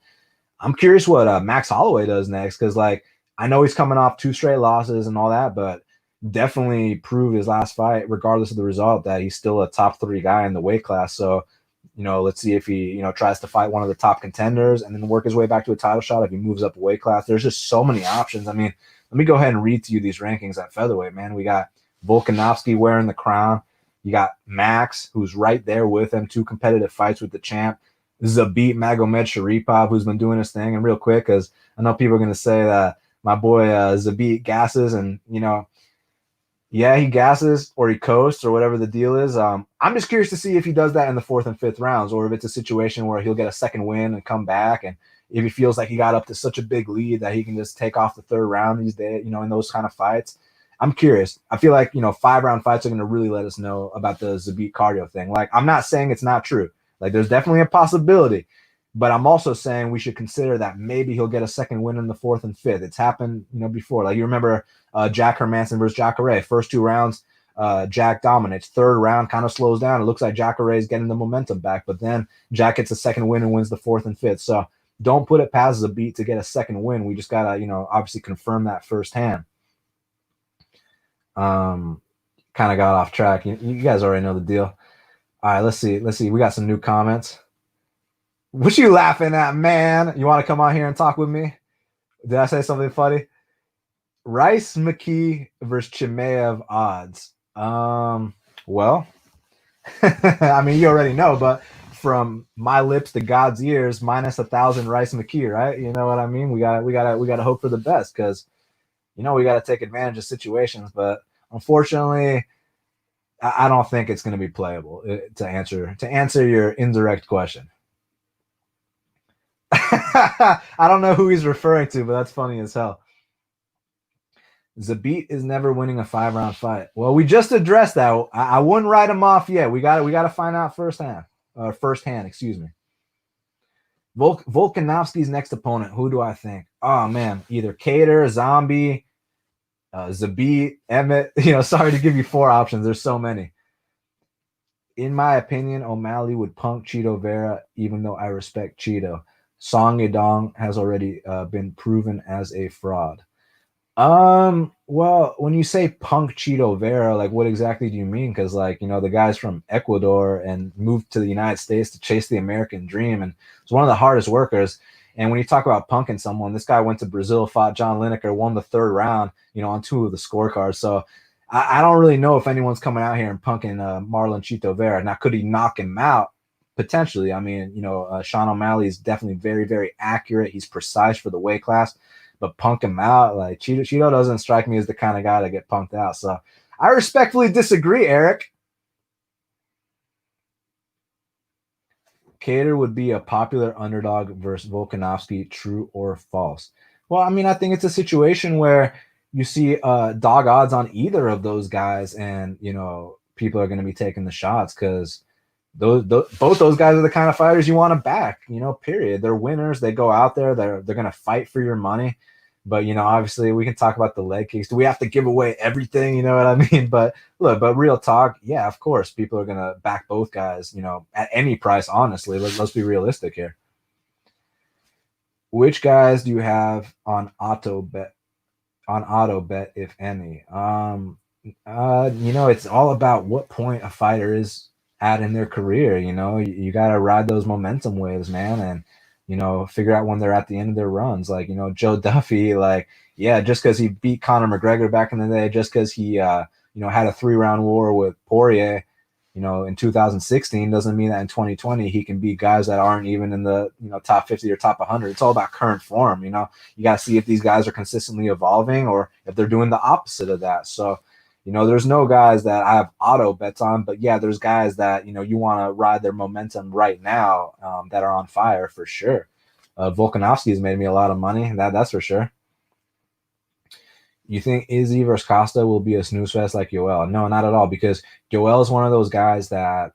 I'm curious what Max Holloway does next. Because like, I know he's coming off 2 straight losses and all that, but definitely proved his last fight, regardless of the result, that he's still a top 3 guy in the weight class. So, let's see if he, tries to fight one of the top contenders and then work his way back to a title shot if he moves up a weight class. There's just so many options. I mean, let me go ahead and read to you these rankings at featherweight, man. We got Volkanovski wearing the crown. You got Max, who's right there with him, 2 competitive fights with the champ. Zabit Magomed Sharipov, who's been doing his thing. And real quick, because I know people are going to say that my boy Zabit gasses and, yeah, he gasses or he coasts or whatever the deal is. I'm just curious to see if he does that in the 4th and 5th rounds, or if it's a situation where he'll get a second win and come back, and if he feels like he got up to such a big lead that he can just take off the 3rd round these days, in those kind of fights. I'm curious. I feel like 5-round fights are going to really let us know about the Zabit cardio thing. Like, I'm not saying it's not true. Like, there's definitely a possibility. But I'm also saying we should consider that maybe he'll get a second win in the 4th and 5th. It's happened, before. Like, you remember Jack Hermanson versus Jacare. First 2 rounds, Jack dominates. 3rd round kind of slows down. It looks like Jacare is getting the momentum back. But then Jack gets a second win and wins the 4th and 5th. So don't put it past Zabit to get a second win. We just got to, obviously confirm that firsthand. Kind of got off track. You guys already know the deal. All right, let's see. We got some new comments. What you laughing at, man? You want to come on here and talk with me? Did I say something funny? Rice McKee versus Chimaev odds. Well, I mean, you already know, but from my lips to God's ears, minus 1,000 Rice McKee, right? You know what I mean? We gotta hope for the best, because we gotta take advantage of situations. But unfortunately, I don't think it's going to be playable. To answer your indirect question. I don't know who he's referring to, but that's funny as hell. Zabit is never winning a 5-round fight. Well, we just addressed that. I wouldn't write him off yet. We got to find out firsthand. Excuse me. Volkanovski's next opponent. Who do I think? Oh man, either Cater, Zombie, Zabit, Emmett. Sorry to give you 4 options. There's so many. In my opinion, O'Malley would punk Cheeto Vera, even though I respect Cheeto. Song Yadong has already been proven as a fraud. Well, when you say punk Cheeto Vera, like, what exactly do you mean? Because, like, the guy's from Ecuador and moved to the United States to chase the American dream, and was one of the hardest workers. And when you talk about punking someone, this guy went to Brazil, fought John Lineker, won the 3rd round, on 2 of the scorecards. So I don't really know if anyone's coming out here and punking Marlon Cheeto Vera. Now, could he knock him out? Potentially. I mean, Sean O'Malley is definitely very, very accurate. He's precise for the weight class, but punk him out, like, Cheeto doesn't strike me as the kind of guy to get punked out. So I respectfully disagree, Eric. Cater would be a popular underdog versus Volkanovski, true or false? Well, I mean, I think it's a situation where you see dog odds on either of those guys, and people are going to be taking the shots because both those guys are the kind of fighters you want to back. Period. They're winners. They go out there. They're going to fight for your money. But obviously, we can talk about the leg kicks. Do we have to give away everything? You know what I mean? But look, real talk, yeah, of course, people are going to back both guys. At any price. Honestly, let's be realistic here. Which guys do you have on auto bet, if any? It's all about what point a fighter is at in their career. You got to ride those momentum waves, man, and figure out when they're at the end of their runs. Like, Joe Duffy, like, yeah, just because he beat Conor McGregor back in the day, just because he had a 3-round war with Poirier, in 2016, doesn't mean that in 2020 he can beat guys that aren't even in the top 50 or top 100. It's all about current form. You got to see if these guys are consistently evolving or if they're doing the opposite of that. So there's no guys that I have auto bets on, but yeah, there's guys that you want to ride their momentum right now, that are on fire for sure. Volkanovski has made me a lot of money, that's for sure. You think Izzy versus Costa will be a snooze fest like Joelle? No, not at all, because Joelle is one of those guys that,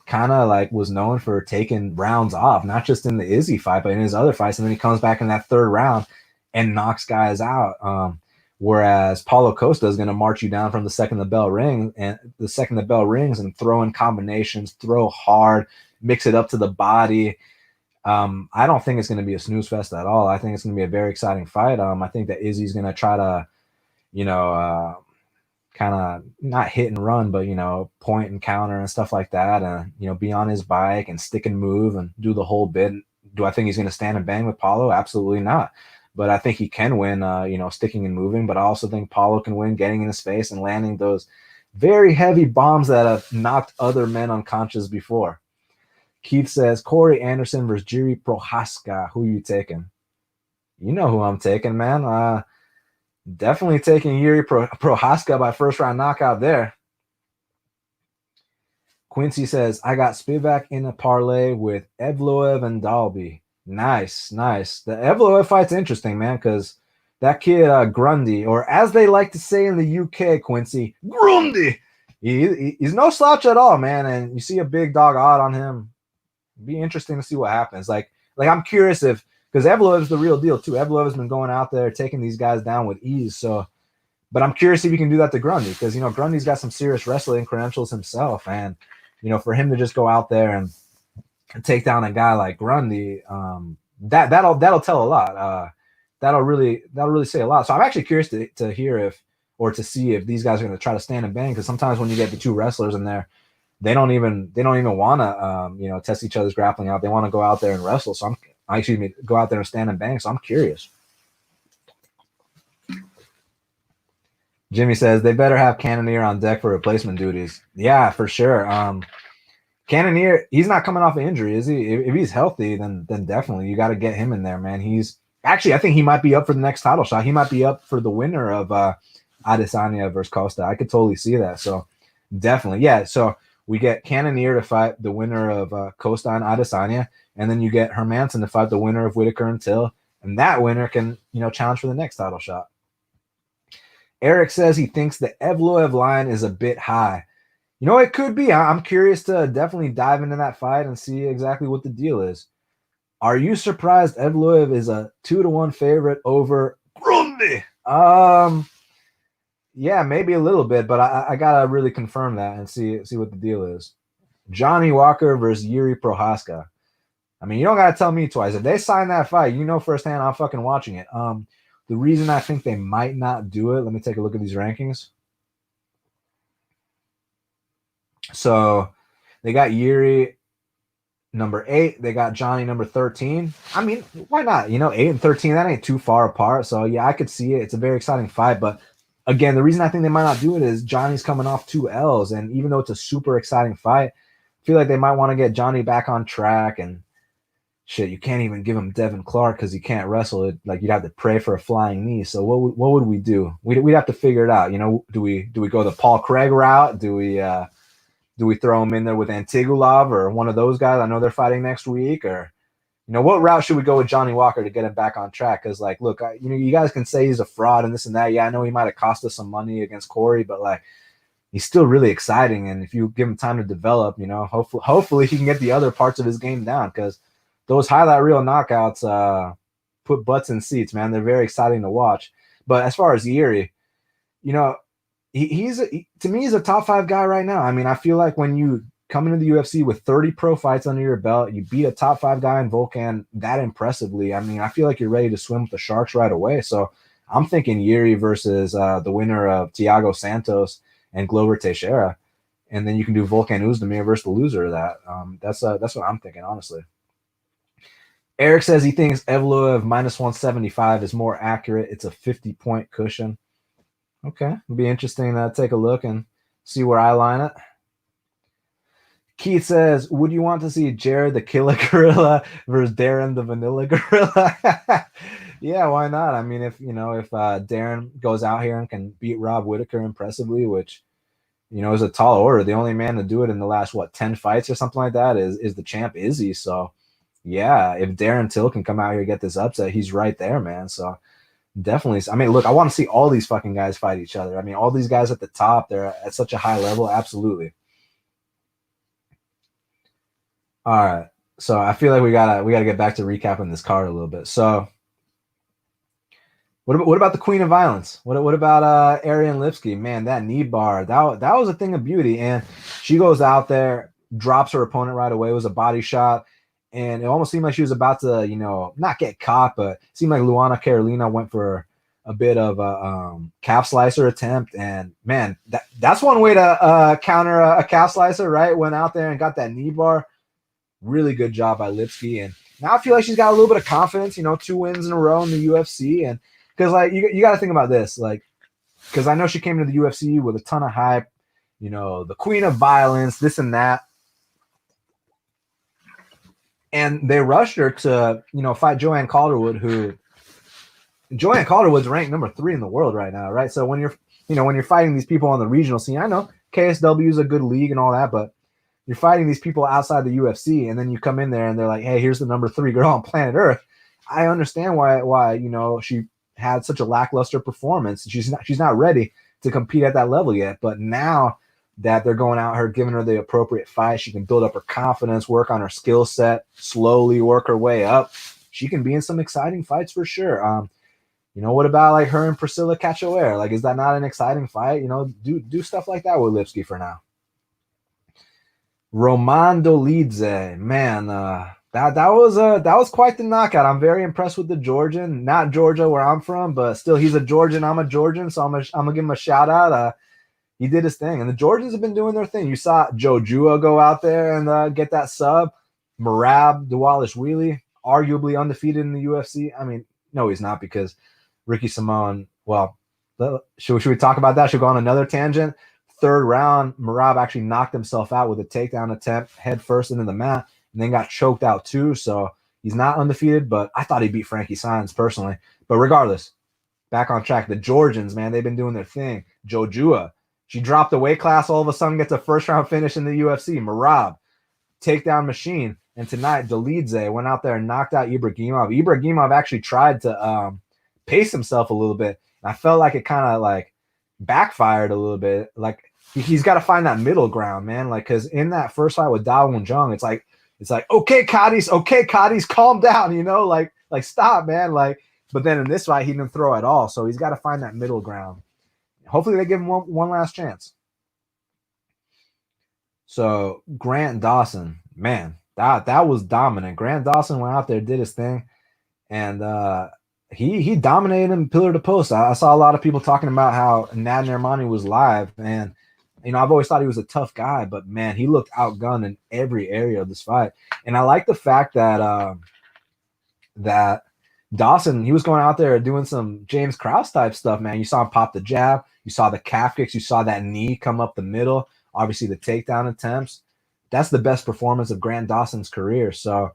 kind of like was known for taking rounds off, not just in the Izzy fight, but in his other fights. And then he comes back in that third round and knocks guys out. Whereas Paulo Costa is going to march you down from the second the bell rings and throw in combinations, throw hard, mix it up to the body. I don't think it's going to be a snooze fest at all. I think it's going to be a very exciting fight. I think that Izzy's going to try to, kind of not hit and run, but, point and counter and stuff like that. And, be on his bike and stick and move and do the whole bit. Do I think he's going to stand and bang with Paulo? Absolutely not. But I think he can win, sticking and moving. But I also think Paulo can win getting into space and landing those very heavy bombs that have knocked other men unconscious before. Keith says, Corey Anderson versus Yuri Prohaska. Who are you taking? You know who I'm taking, man. Definitely taking Yuri Prohaska by first round knockout there. Quincy says, I got Spivak in a parlay with Evloev and Dalby. Nice. The Evloev fight's interesting, man, because that kid Grundy, or as they like to say in the UK, Quincy, Grundy, he's no slouch at all, man. And you see a big dog odd on him. It'd be interesting to see what happens. Like I'm curious because Evloev is the real deal too. Evloev has been going out there taking these guys down with ease. So, but I'm curious if he can do that to Grundy, because Grundy's got some serious wrestling credentials himself, and for him to just go out there and take down a guy like Grundy, that'll tell a lot. That'll really say a lot. So I'm actually curious to hear to see if these guys are going to try to stand and bang, because sometimes when you get the two wrestlers in there, they don't even want to test each other's grappling out. They want to go out there and wrestle. So go out there and stand and bang. So I'm curious. Jimmy says they better have Cannonier on deck for replacement duties. Yeah, for sure. Cannonier, he's not coming off an injury, is he? If he's healthy, then definitely you got to get him in there, man. I think he might be up for the next title shot. He might be up for the winner of Adesanya versus Costa. I could totally see that. So definitely, yeah. So we get Cannonier to fight the winner of Costa and Adesanya, and then you get Hermanson to fight the winner of Whitaker and Till, and that winner can challenge for the next title shot. Eric says he thinks the Evloev line is a bit high. It could be. I'm curious to definitely dive into that fight and see exactly what the deal is. Are you surprised Evloev is a 2-1 favorite over Grundy? Yeah, maybe a little bit, but I gotta really confirm that and see what the deal is. Johnny Walker versus Yuri Prohaska. I mean, you don't gotta tell me twice. If they sign that fight, firsthand I'm fucking watching it. The reason I think they might not do it, let me take a look at these rankings. So they got Yuri number 8. They got Johnny number 13. I mean, why not? 8 and 13, that ain't too far apart. So yeah, I could see it. It's a very exciting fight. But again, the reason I think they might not do it is Johnny's coming off 2 L's. And even though it's a super exciting fight, I feel like they might want to get Johnny back on track. And shit, you can't even give him Devin Clark because he can't wrestle it. Like, you'd have to pray for a flying knee. So what would we do? We'd have to figure it out. Do we go the Paul Craig route? Do we throw him in there with Antigulov or one of those guys? I know they're fighting next week. Or what route should we go with Johnny Walker to get him back on track? Because, like, look, you guys can say he's a fraud and this and that. Yeah, I know he might have cost us some money against Corey, but, like, he's still really exciting. And if you give him time to develop, hopefully he can get the other parts of his game down, because those highlight reel knockouts put butts in seats, man. They're very exciting to watch. But as far as Yuri, he's to me, he's a top 5 guy right now. I mean, I feel like when you come into the UFC with 30 pro fights under your belt, you beat a top 5 guy in Volkan that impressively. I mean, I feel like you're ready to swim with the sharks right away. So I'm thinking Yuri versus the winner of Thiago Santos and Glover Teixeira, and then you can do Volkan Oezdemir versus the loser of that. That's what I'm thinking, honestly. Eric says he thinks Evloev -175 is more accurate. It's a 50-point cushion. Okay, it'll be interesting to take a look and see where I line it. Keith says, would you want to see Jared the Killer Gorilla versus Darren the Vanilla Gorilla? Yeah, why not? I mean, if Darren goes out here and can beat Rob Whittaker impressively, which, is a tall order. The only man to do it in the last, 10 fights or something like that is the champ Izzy. So, yeah, if Darren Till can come out here and get this upset, he's right there, man. So, definitely. I mean, look, I want to see all these fucking guys fight each other. I mean, all these guys at the top, they're at such a high level. Absolutely. All right. So I feel like we gotta get back to recapping this card a little bit. So what about the Queen of Violence? What about Ariane Lipsky? Man, that knee bar, that was a thing of beauty. And she goes out there, drops her opponent right away. It was a body shot. And it almost seemed like she was about to, not get caught, but it seemed like Luana Carolina went for a bit of a calf slicer attempt. And, man, that's one way to counter a calf slicer, right? Went out there and got that knee bar. Really good job by Lipsky. And now I feel like she's got a little bit of confidence, 2 wins in a row in the UFC. And because, like, you got to think about this, like, because I know she came into the UFC with a ton of hype, the Queen of Violence, this and that. And they rushed her to, fight Joanne Calderwood, who Joanne Calderwood's ranked number 3 in the world right now, right? So when you're fighting these people on the regional scene, I know KSW is a good league and all that, but you're fighting these people outside the UFC, and then you come in there and they're like, hey, here's the number 3 girl on planet Earth. I understand why she had such a lackluster performance. She's not ready to compete at that level yet. But now that they're going out her, giving her the appropriate fight, she can build up her confidence, work on her skill set, slowly work her way up. She can be in some exciting fights for sure. What about like her and Priscilla Cachoeira? Like, is that not an exciting fight? Do stuff like that with Lipsky for now. Roman Dolidze, man, that was quite the knockout. I'm very impressed with the Georgian. Not Georgia, where I'm from, but still, he's a Georgian. I'm a Georgian, so I'm gonna give him a shout out. He did his thing, and the Georgians have been doing their thing. You saw Joe Jua go out there and get that sub. Merab Dvalishvili, arguably undefeated in the UFC. I mean, no, he's not, because Ricky Simon. Well, should we talk about that? Should we go on another tangent? 3rd round, Merab actually knocked himself out with a takedown attempt, head first into the mat, and then got choked out too. So he's not undefeated, but I thought he beat Frankie Saenz personally. But regardless, back on track. The Georgians, man, they've been doing their thing. Jo Jua, she dropped the weight class, all of a sudden gets a 1st-round finish in the UFC. Merab, takedown machine. And tonight, Dolidze went out there and knocked out Ibragimov. Ibragimov actually tried to pace himself a little bit. And I felt like it kind of like backfired a little bit. Like, he's got to find that middle ground, man. Like, because in that first fight with Da Won Jung, it's like, okay, Cadiz, calm down, like stop, man. Like, but then in this fight, he didn't throw at all. So he's got to find that middle ground. Hopefully they give him one last chance. So Grant Dawson, man, that was dominant. Grant Dawson went out there, did his thing, and he dominated him pillar to post. I saw a lot of people talking about how Nad Nermani was live, and I've always thought he was a tough guy, but man, he looked outgunned in every area of this fight. And I like the fact that that Dawson, he was going out there doing some James Krause type stuff, man. You saw him pop the jab, you saw the calf kicks, you saw that knee come up the middle, obviously the takedown attempts. That's the best performance of Grant Dawson's career. So,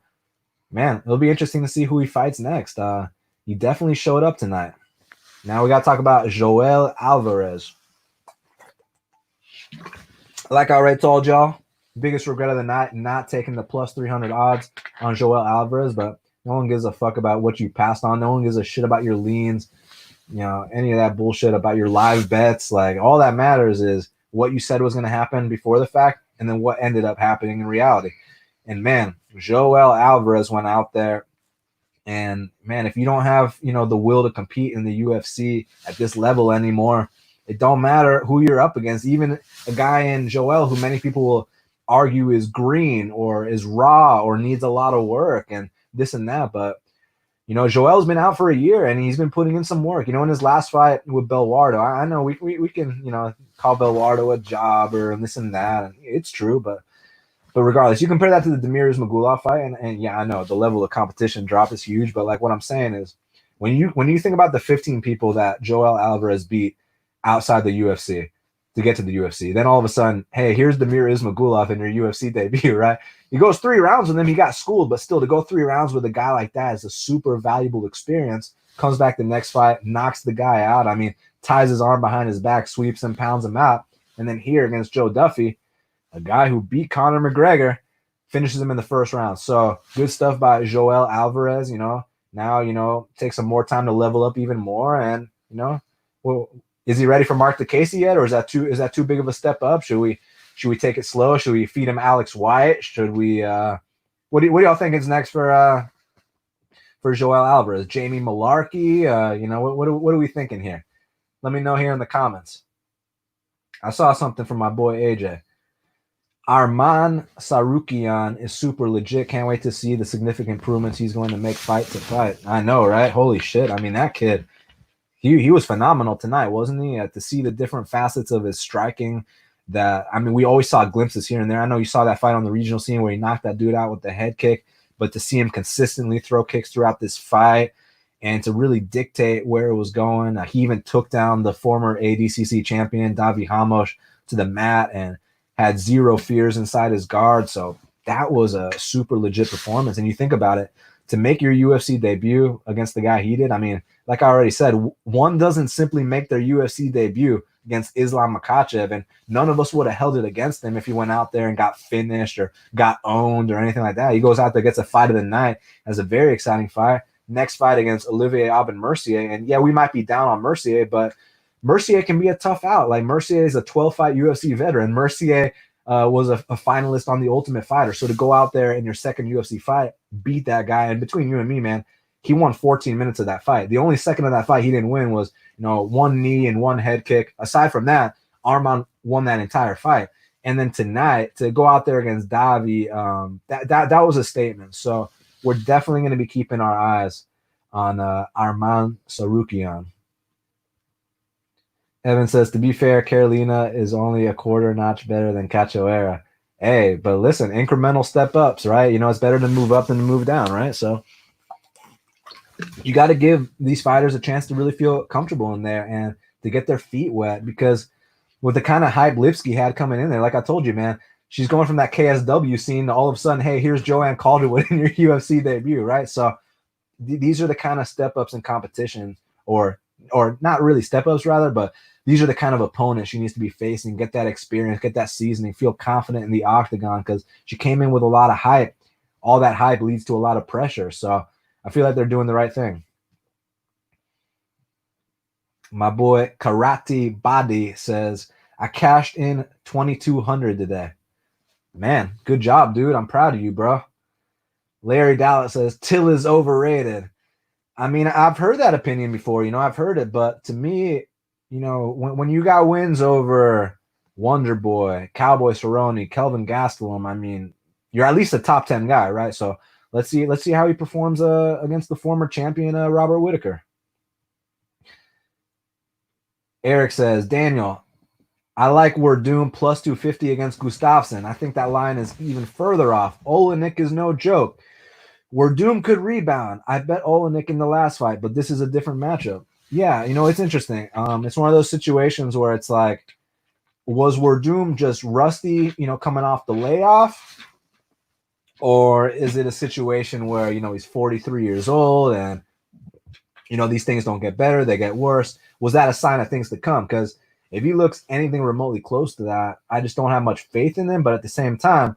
man, it'll be interesting to see who he fights next. He definitely showed up tonight. Now we got to talk about Joelle Alvarez. Like I already told y'all, biggest regret of the night, not taking the plus 300 odds on Joelle Alvarez, but no one gives a fuck about what you passed on. No one gives a shit about your leans, any of that bullshit about your live bets. Like, all that matters is what you said was going to happen before the fact and then what ended up happening in reality. And, man, Joelle Alvarez went out there. And, man, if you don't have, the will to compete in the UFC at this level anymore, it don't matter who you're up against. Even a guy in Joelle who many people will argue is green or is raw or needs a lot of work and this and that. But, Joelle's been out for a year and he's been putting in some work. In his last fight with Belluardo, I know we can, call Belluardo a jobber and this and that. And it's true, but regardless, you compare that to the Damir Ismagulov fight, and yeah, I know the level of competition drop is huge. But like what I'm saying is, when you think about the 15 people that Joelle Alvarez beat outside the UFC to get to the UFC, then all of a sudden, hey, here's Damir Ismagulov in your UFC debut, right? He goes 3 rounds with him. He got schooled, but still, to go 3 rounds with a guy like that is a super valuable experience. Comes back the next fight, knocks the guy out. I mean, ties his arm behind his back, sweeps him, pounds him out. And then here against Joe Duffy, a guy who beat Conor McGregor, finishes him in the first round. So good stuff by Joelle Alvarez. Now, takes some more time to level up even more. And, well, is he ready for Mark DeCasey yet? Or is that too big of a step up? Should we take it slow? Should we feed him Alex Wyatt? Should we, what do y'all think is next for Joelle Alvarez? Jamie Malarkey? What are we thinking here? Let me know here in the comments. I saw something from my boy AJ. Arman Sarukian is super legit. Can't wait to see the significant improvements he's going to make fight to fight. I know, right? Holy shit. I mean, that kid, he was phenomenal tonight, wasn't he? To see the different facets of his striking we always saw glimpses here and there. I know you saw that fight on the regional scene where he knocked that dude out with the head kick, but to see him consistently throw kicks throughout this fight and to really dictate where it was going. He even took down the former ADCC champion, Davi Hamosh, to the mat and had zero fears inside his guard. So that was a super legit performance. And you think about it, to make your UFC debut against the guy he did, I mean, like I already said, one doesn't simply make their UFC debut against Islam Makhachev, and none of us would have held it against him if he went out there and got finished or got owned or anything like that. He goes out there, gets a fight of the night, has a very exciting fight. Next fight against Olivier Aubin-Mercier. And yeah, we might be down on Mercier, but Mercier can be a tough out. Like, Mercier is a 12-fight UFC veteran. Mercier was a finalist on The Ultimate Fighter. So to go out there in your second UFC fight, beat that guy, and between you and me, man, he won 14 minutes of that fight. The only second of that fight he didn't win was, one knee and one head kick. Aside from that, Arman won that entire fight. And then tonight, to go out there against Davi, that was a statement. So we're definitely going to be keeping our eyes on Arman Sarukian. Evan says, to be fair, Carolina is only a quarter notch better than Cachoeira. Hey, but listen, incremental step ups, right? It's better to move up than to move down, right? So you got to give these fighters a chance to really feel comfortable in there and to get their feet wet, because with the kind of hype Lipsky had coming in there, like I told you, man, she's going from that KSW scene to all of a sudden, hey, here's Joanne Calderwood in your UFC debut, right? So these are the kind of step ups in competition, or not really step ups rather, but these are the kind of opponents she needs to be facing, get that experience, get that seasoning, feel confident in the octagon, because she came in with a lot of hype. All that hype leads to a lot of pressure. So I feel like they're doing the right thing. My boy Karate Body says, I cashed in 2,200 today. Man, good job, dude. I'm proud of you, bro. Larry Dallas says, Till is overrated. I mean, I've heard that opinion before. I've heard it. But to me, when you got wins over Wonder Boy, Cowboy Cerrone, Kelvin Gastelum, I mean, you're at least a top 10 guy, right? So let's see how he performs against the former champion, Robert Whittaker. Eric says, Daniel, I like Werdum plus 250 against Gustafsson. I think that line is even further off. Olenek is no joke. Werdum could rebound. I bet Olenek in the last fight, but this is a different matchup. Yeah, it's interesting. It's one of those situations where it's like, was Werdum just rusty, coming off the layoff? Or is it a situation where, he's 43 years old and, these things don't get better, they get worse? Was that a sign of things to come? Because If he looks anything remotely close to that, I just don't have much faith in him. But at the same time,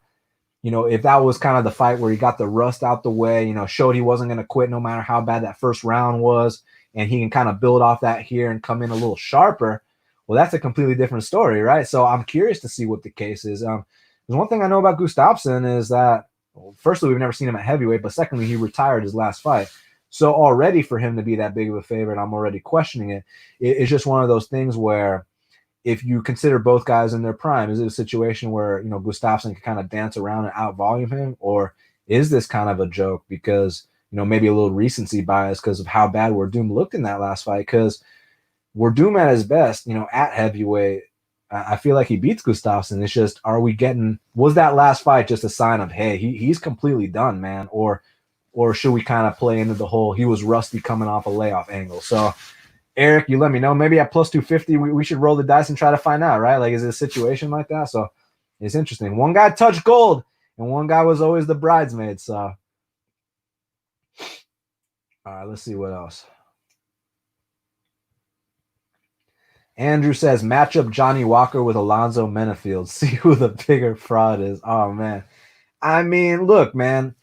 if that was kind of the fight where he got the rust out the way, showed he wasn't going to quit no matter how bad that first round was, and he can kind of build off that here and come in a little sharper, well, that's a completely different story, right? So I'm curious to see what the case is. There's one thing I know about Gustafsson is that, well, firstly, we've never seen him at heavyweight, but secondly, he retired his last fight. So already for him to be that big of a favorite, I'm already questioning it. It's just one of those things where if you consider both guys in their prime, is it a situation where, Gustafsson can kind of dance around and out-volume him? Or is this kind of a joke because, maybe a little recency bias because of how bad Werdum looked in that last fight? Because Werdum at his best, at heavyweight, I feel like he beats Gustafsson. It's just, was that last fight just a sign of, hey, he's completely done, man? Or should we kind of play into the whole, he was rusty coming off a layoff angle? So, Eric, you let me know. Maybe at plus 250, we should roll the dice and try to find out, right? Like, is it a situation like that? So it's interesting. One guy touched gold, and one guy was always the bridesmaid. So, all right, let's see what else. Andrew says, matchup Johnny Walker with Alonzo Menafield. See who the bigger fraud is. Oh, man. I mean, look, man,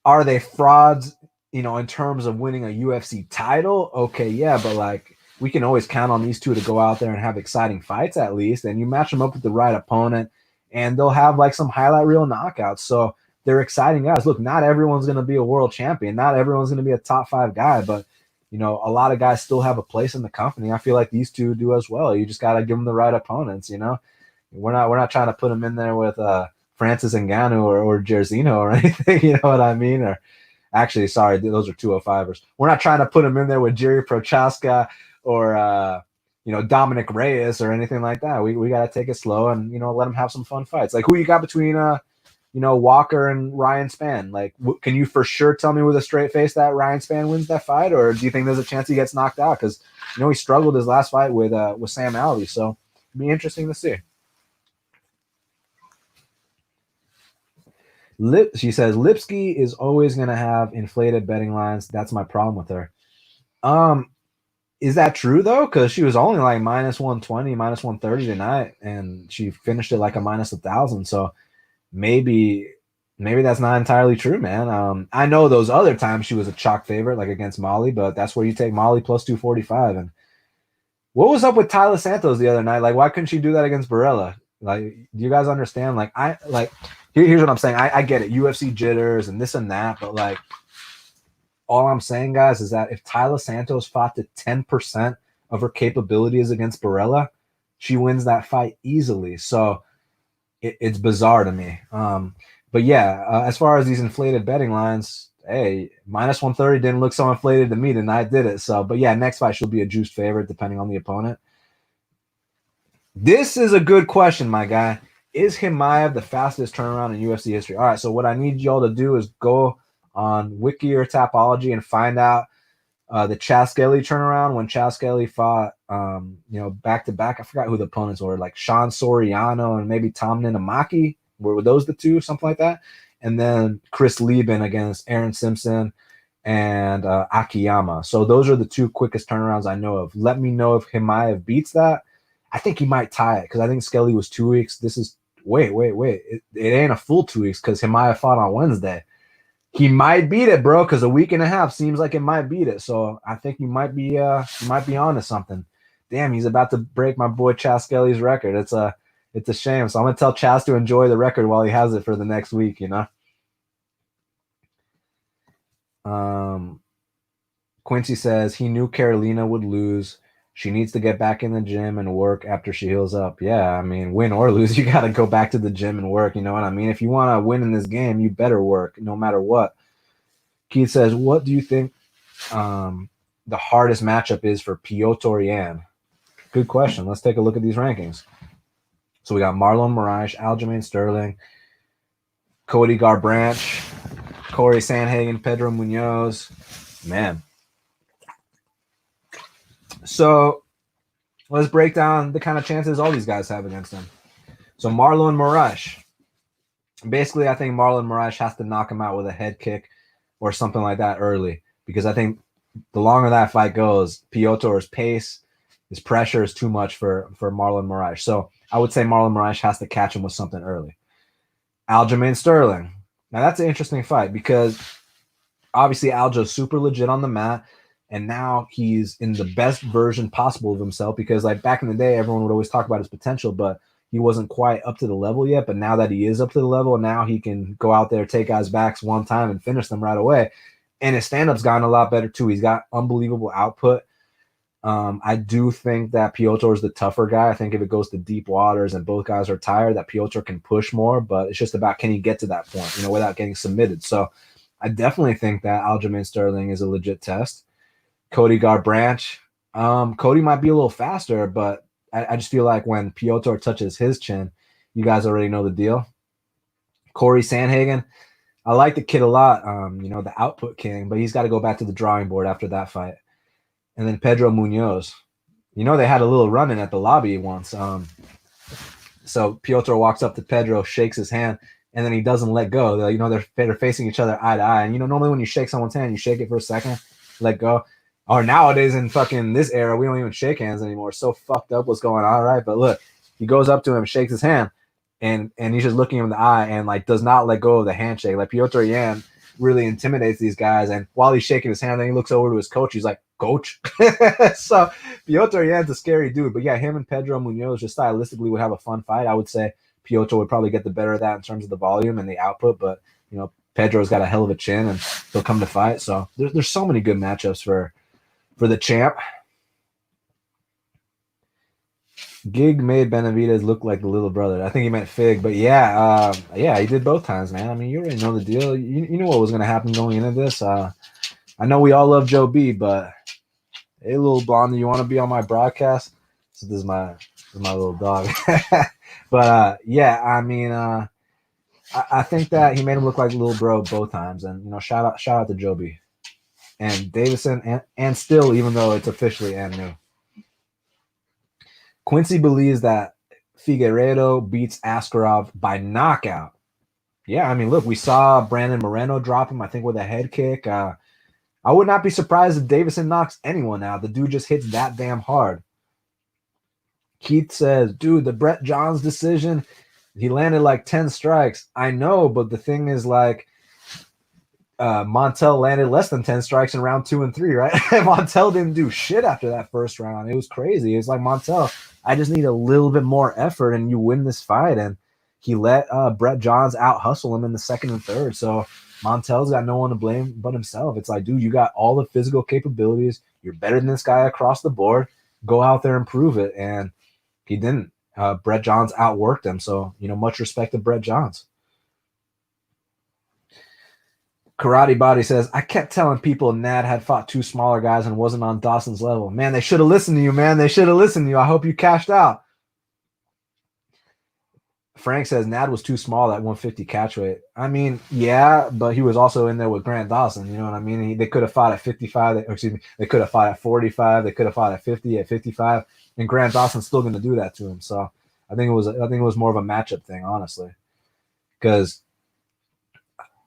are they frauds? In terms of winning a UFC title, okay, yeah, but like we can always count on these two to go out there and have exciting fights at least, and you match them up with the right opponent, and they'll have like some highlight reel knockouts. So they're exciting guys. Look, not everyone's going to be a world champion, not everyone's going to be a top 5 guy, but a lot of guys still have a place in the company. I feel like these two do as well. You just got to give them the right opponents. We're not trying to put them in there with Francis Ngannou or Jairzinho or anything. You know what I mean? Or actually, sorry, those are 205ers. We're not trying to put him in there with Jiri Prochaska or Dominic Reyes or anything like that. We got to take it slow and let him have some fun fights. Like, who you got between Walker and Ryan Spann? Like, can you for sure tell me with a straight face that Ryan Spann wins that fight, or do you think there's a chance he gets knocked out? Because he struggled his last fight with Sam Alvey, so it'd be interesting to see. She says Lipsky is always going to have inflated betting lines. That's my problem with her. Is that true though? Because she was only like minus 120, minus 130 tonight, and she finished it like a minus 1,000. So maybe that's not entirely true, man. I know those other times she was a chalk favorite, like against Molly, but that's where you take Molly plus 245. And what was up with Tyler Santos the other night? Like, why couldn't she do that against Barella? Like, do you guys understand? Like, here's what I'm saying. I get it, UFC jitters and this and that, but like, all I'm saying, guys, is that if Tyler Santos fought to 10% of her capabilities against Barella, she wins that fight easily. So it's bizarre to me. But yeah, as far as these inflated betting lines, hey, minus 130 didn't look so inflated to me tonight, did it? So, but yeah, next fight she'll be a juiced favorite depending on the opponent. This is a good question, my guy. Is Chimaev the fastest turnaround in UFC history? All right, so what I need y'all to do is go on Wiki or Tapology and find out the Chas Skelly turnaround when Chas Skelly fought, back to back. I forgot who the opponents were, like Sean Soriano and maybe Tom Ninamaki. Were those the two, something like that? And then Chris Lieben against Aaron Simpson and Akiyama. So those are the two quickest turnarounds I know of. Let me know if Chimaev beats that. I think he might tie it because I think Skelly was 2 weeks. This is wait. It ain't a full 2 weeks because Chimaev fought on Wednesday. He might beat it, bro, because a week and a half seems like it might beat it. So I think you might be onto something. Damn, he's about to break my boy Chas Skelly's record. It's a shame. So I'm gonna tell Chas to enjoy the record while he has it for the next week. Quincy says he knew Carolina would lose. She needs to get back in the gym and work after she heals up. Yeah, I mean, win or lose, you got to go back to the gym and work. You know what I mean? If you want to win in this game, you better work no matter what. Keith says, what do you think the hardest matchup is for Piotr Yan? Good question. Let's take a look at these rankings. So we got Marlon Moraes, Aljamain Sterling, Cody Garbrandt, Corey Sandhagen, Pedro Munoz. Man. So let's break down the kind of chances all these guys have against him. So Marlon Moraes. Basically, I think Marlon Moraes has to knock him out with a head kick or something like that early, because I think the longer that fight goes, Piotr's pace His pressure is too much for Marlon Moraes. So I would say Marlon Moraes has to catch him with something early. Aljamain Sterling. Now that's an interesting fight because obviously Aljo's super legit on the mat, and now he's in the best version possible of himself because like back in the day, everyone would always talk about his potential, but he wasn't quite up to the level yet. But now that he is up to the level, now he can go out there, take guys' backs one time and finish them right away. And his stand-up's gotten a lot better too. He's got unbelievable output. I do think that Piotr is the tougher guy. I think if it goes to deep waters and both guys are tired, that Piotr can push more, but it's just about can he get to that point, without getting submitted. So I definitely think that Aljamain Sterling is a legit test. Cody Garbrandt. Cody might be a little faster, but I just feel like when Piotr touches his chin, you guys already know the deal. Corey Sandhagen. I like the kid a lot, the output king, but he's got to go back to the drawing board after that fight. And then Pedro Munoz. They had a little run-in at the lobby once. So Piotr walks up to Pedro, shakes his hand, and then he doesn't let go. They're facing each other eye to eye. And, normally when you shake someone's hand, you shake it for a second, let go. Or nowadays in fucking this era, we don't even shake hands anymore. So fucked up what's going on, right? But look, he goes up to him, shakes his hand, and he's just looking him in the eye and, like, does not let go of the handshake. Like, Piotr Yan really intimidates these guys. And while he's shaking his hand, then he looks over to his coach. He's like, coach. So Piotr Yan's a scary dude. But, yeah, him and Pedro Munoz just stylistically would have a fun fight. I would say Piotr would probably get the better of that in terms of the volume and the output. But, Pedro's got a hell of a chin, and he'll come to fight. So there's so many good matchups for the champ. Gig made Benavidez look like the little brother. I think he meant Fig, but yeah, he did both times, man. I mean, you already know the deal. You knew what was going to happen going into this. I know we all love Joe B, but hey, little blondie, you want to be on my broadcast? So this is my little dog. But yeah, I mean, I think that he made him look like a little bro both times, and shout out to Joe B and Davison and Still, even though it's officially and new. Quincy believes that Figueiredo beats Askarov by knockout. Yeah, I mean, look, we saw Brandon Moreno drop him, I think, with a head kick. I would not be surprised if Davison knocks anyone out. The dude just hits that damn hard. Keith says, dude, the Brett Johns decision, he landed like 10 strikes. I know, but the thing is, like, Montel landed less than 10 strikes in round 2 and 3, right? Montel didn't do shit after that first round. It was crazy. It's like, Montel, I just need a little bit more effort and you win this fight. And he let Brett Johns out hustle him in the second and third. So Montel's got no one to blame but himself. It's like, dude, you got all the physical capabilities. You're better than this guy across the board. Go out there and prove it. And he didn't. Brett Johns outworked him. So, much respect to Brett Johns. Karate Body says, I kept telling people Nad had fought 2 smaller guys and wasn't on Dawson's level. Man, they should have listened to you, man. They should have listened to you. I hope you cashed out. Frank says Nad was too small at 150 catchweight. I mean, yeah, but he was also in there with Grant Dawson. You know what I mean? They could have fought at 55. They could have fought at 45. They could have fought at 50, at 55. And Grant Dawson's still going to do that to him. So I think it was more of a matchup thing, honestly. Because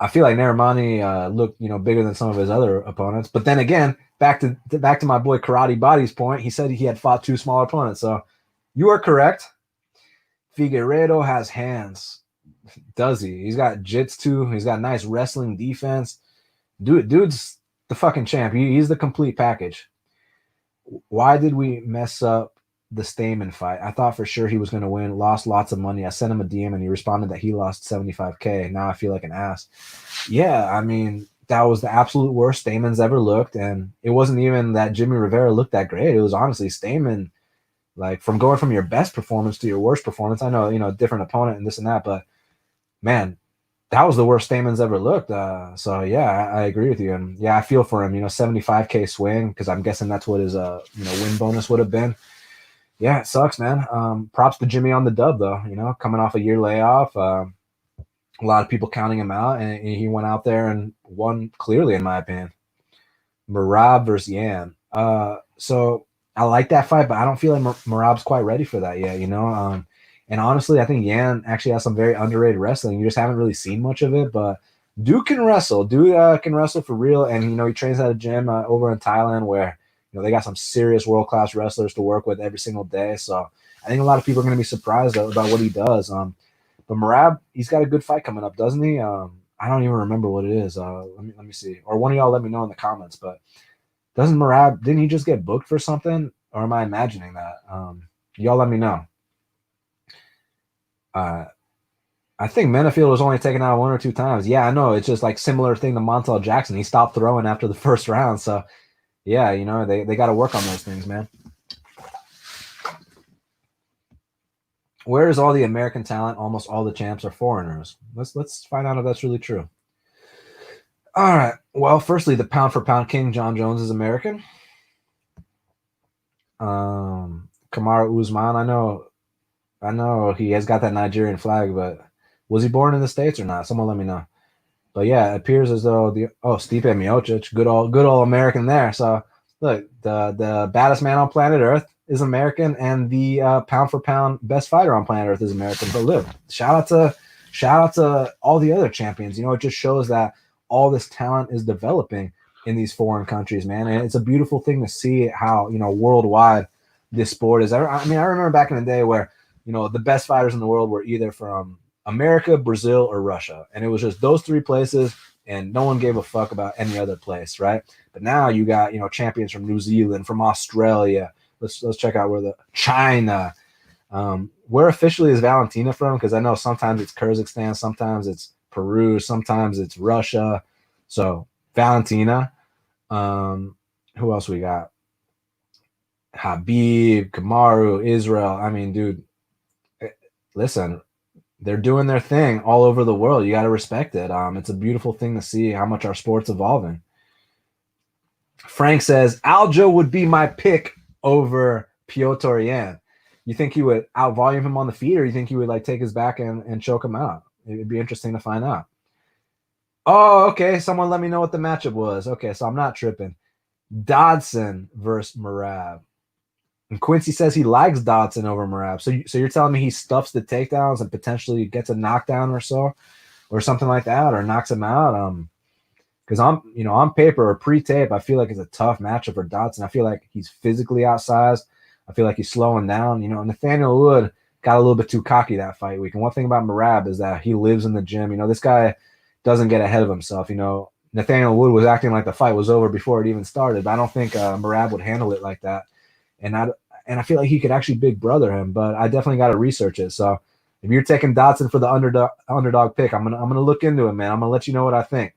I feel like Narimani looked, bigger than some of his other opponents. But then again, back to my boy Karate Body's point, he said he had fought 2 smaller opponents. So you are correct. Figueiredo has hands. Does he? He's got jiu-jitsu. He's got nice wrestling defense. Dude's the fucking champ. He's the complete package. Why did we mess up the Stamen fight? I thought for sure he was going to win. Lost lots of money. I sent him a DM and he responded that he lost $75K. Now I feel like an ass. Yeah, I mean, that was the absolute worst Stamen's ever looked. And it wasn't even that Jimmy Rivera looked that great. It was honestly Stamen, like, from going from your best performance to your worst performance. I know, different opponent and this and that, but man, that was the worst Stamen's ever looked. So yeah, I agree with you. And yeah, I feel for him, 75K swing, because I'm guessing that's what his win bonus would have been. Yeah, it sucks, man. Props to Jimmy on the dub, though, coming off a year layoff. A lot of people counting him out, and he went out there and won clearly, in my opinion. Marab versus Yan. So I like that fight, but I don't feel like Marab's quite ready for that yet, And honestly, I think Yan actually has some very underrated wrestling. You just haven't really seen much of it, but dude can wrestle. Dude can wrestle for real, and, he trains at a gym over in Thailand where they got some serious world-class wrestlers to work with every single day. So I think a lot of people are going to be surprised about what he does. But Merab, he's got a good fight coming up, doesn't he? I don't even remember what it is. Let me see. Or one of y'all let me know in the comments. But didn't he just get booked for something? Or am I imagining that? Y'all let me know. I think Benavidez was only taken out 1 or 2 times. Yeah, I know. It's just like similar thing to Montel Jackson. He stopped throwing after the first round. So, yeah, they got to work on those things, man. Where is all the American talent? Almost all the champs are foreigners. Let's find out if that's really true. All right. Well, firstly, the pound-for-pound king, John Jones, is American. Kamaru Usman, I know he has got that Nigerian flag, but was he born in the States or not? Someone let me know. But yeah, it appears as though Stipe Miocic, good old American there. So look, the baddest man on planet Earth is American, and the pound for pound best fighter on planet Earth is American. But look, shout out to all the other champions. It just shows that all this talent is developing in these foreign countries, man. And it's a beautiful thing to see how worldwide this sport is. I remember back in the day where the best fighters in the world were either from America, Brazil, or Russia. And it was just those 3 places, and no one gave a fuck about any other place, right? But now you got, champions from New Zealand, from Australia. Let's check out where China. Where officially is Valentina from? Because I know sometimes it's Kyrgyzstan, sometimes it's Peru, sometimes it's Russia. So Valentina. Who else we got? Habib, Kamaru, Israel. I mean, dude, listen, they're doing their thing all over the world. You got to respect it. It's a beautiful thing to see how much our sport's evolving. Frank says, Aljo would be my pick over Piotr Yan. You think he would out-volume him on the feet, or you think he would take his back and choke him out? It'd be interesting to find out. Oh, okay. Someone let me know what the matchup was. Okay, so I'm not tripping. Dodson versus Merab. And Quincy says he likes Dodson over Merab. So you're telling me he stuffs the takedowns and potentially gets a knockdown or so, or something like that, or knocks him out? Because on paper or pre-tape, I feel like it's a tough matchup for Dodson. I feel like he's physically outsized. I feel like he's slowing down. Nathaniel Wood got a little bit too cocky that fight week. And one thing about Merab is that he lives in the gym. This guy doesn't get ahead of himself. Nathaniel Wood was acting like the fight was over before it even started, but I don't think Merab would handle it like that. And I feel like he could actually big brother him, but I definitely got to research it. So if you're taking Dodson for the underdog pick, I'm gonna look into it, man. I'm gonna let you know what I think.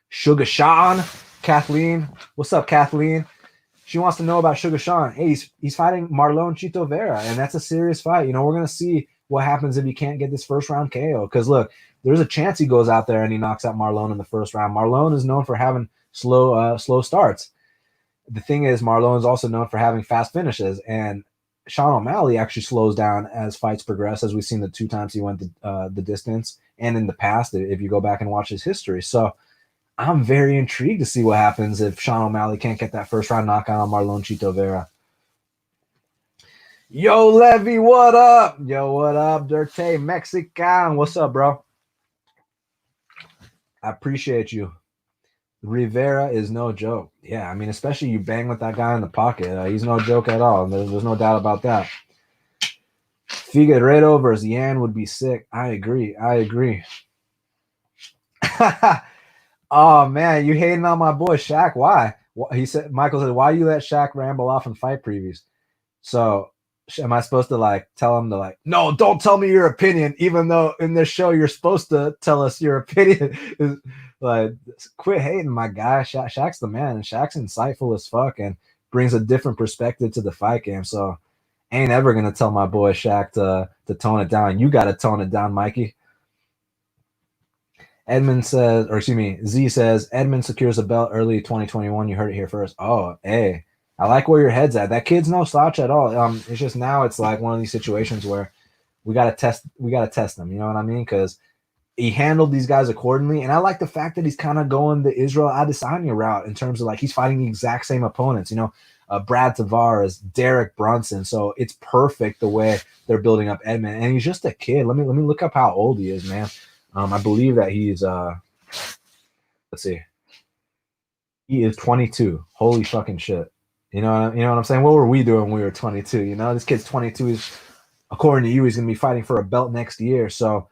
Sugar Sean, Kathleen, what's up, Kathleen? She wants to know about Sugar Sean. Hey, he's fighting Marlon Chito Vera, and that's a serious fight. We're gonna see what happens if he can't get this first round KO. Because look, there's a chance he goes out there and he knocks out Marlon in the first round. Marlon is known for having slow starts. The thing is, Marlon is also known for having fast finishes, and Sean O'Malley actually slows down as fights progress, as we've seen the 2 times he went the distance, and in the past, if you go back and watch his history. So I'm very intrigued to see what happens if Sean O'Malley can't get that first round knockout on Marlon Chito Vera. Yo, Levy, what up? Yo, what up, Dirte Mexican? What's up, bro? I appreciate you. Rivera is no joke. Yeah, especially you bang with that guy in the pocket. He's no joke at all. There's no doubt about that. Figueiredo versus Yan would be sick. I agree. Oh, man, you hating on my boy Shaq. Why? Michael said, why you let Shaq ramble off in fight previews? So am I supposed to tell him to no, don't tell me your opinion, even though in this show you're supposed to tell us your opinion? Quit hating, my guy. Shaq's the man, and Shaq's insightful as fuck and brings a different perspective to the fight game. So ain't ever gonna tell my boy Shaq to tone it down. You gotta tone it down, Mikey. Z says Edmund secures a belt early 2021. You heard it here first. Oh, hey, I like where your head's at. That kid's no slouch at all. It's just now it's like one of these situations where we gotta test them. You know what I mean? Because he handled these guys accordingly, and I like the fact that he's kind of going the Israel Adesanya route in terms of he's fighting the exact same opponents. Brad Tavares, Derek Brunson. So it's perfect the way they're building up Edmund, and he's just a kid. Let me look up how old he is, man. I believe that he's let's see. He is 22. Holy fucking shit. You know what I'm saying? What were we doing when we were 22? You know, this kid's 22. He's, according to you, he's going to be fighting for a belt next year. So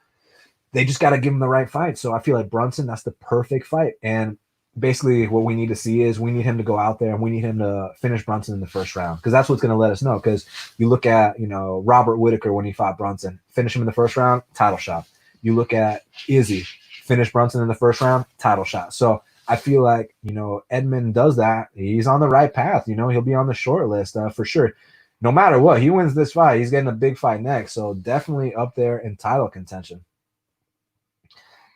they just got to give him the right fight. So I feel like Brunson, that's the perfect fight. And basically what we need to see is we need him to go out there and we need him to finish Brunson in the first round, because that's what's going to let us know. Because you look at, Robert Whitaker when he fought Brunson, finish him in the first round, title shot. You look at Izzy, finish Brunson in the first round, title shot. So I feel like, Edmund does that. He's on the right path. He'll be on the short list for sure. No matter what, he wins this fight, he's getting a big fight next. So definitely up there in title contention.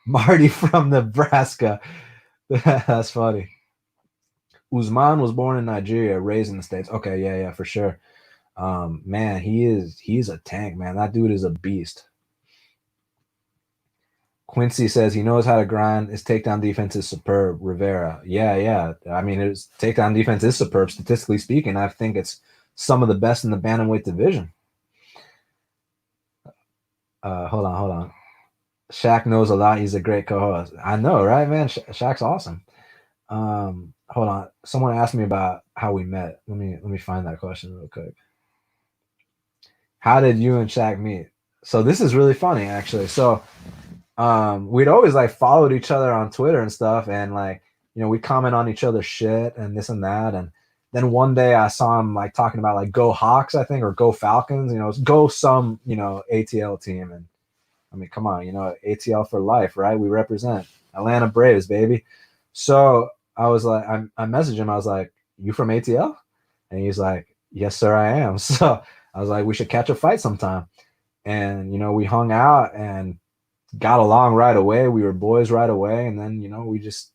Marty from Nebraska. That's funny. Usman was born in Nigeria, raised in the States. Okay, yeah, for sure. Man, he's a tank, man. That dude is a beast. Quincy says he knows how to grind. His takedown defense is superb. Rivera. Yeah. I mean, his takedown defense is superb, statistically speaking. I think it's some of the best in the bantamweight division. Hold on. Shaq knows a lot. He's a great co-host. I know, right, man? Shaq's awesome. Hold on. Someone asked me about how we met. Let me find that question real quick. How did you and Shaq meet? So this is really funny, actually. So we'd always like followed each other on Twitter and stuff, and like, we comment on each other's shit and this and that. And then one day I saw him like talking about like go Hawks, I think, or go Falcons, go some, ATL team. And I mean, come on, ATL for life, right? We represent Atlanta Braves, baby. So I was like, I messaged him. I was like, you from ATL? And he's like, yes, sir, I am. So I was like, we should catch a fight sometime. And, we hung out and got along right away. We were boys right away. And then, we just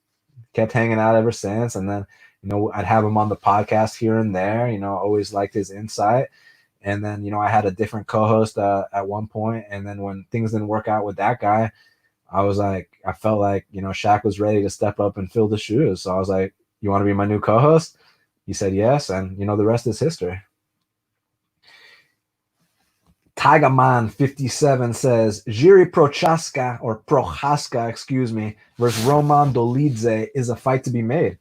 kept hanging out ever since. And then, I'd have him on the podcast here and there, always liked his insight. And then, I had a different co-host at one point. And then when things didn't work out with that guy, I felt like, Shaq was ready to step up and fill the shoes. So I was like, you want to be my new co-host? He said yes. And, the rest is history. Tigerman 57 says, Yuri Prohaska, excuse me, versus Roman Dolidze is a fight to be made.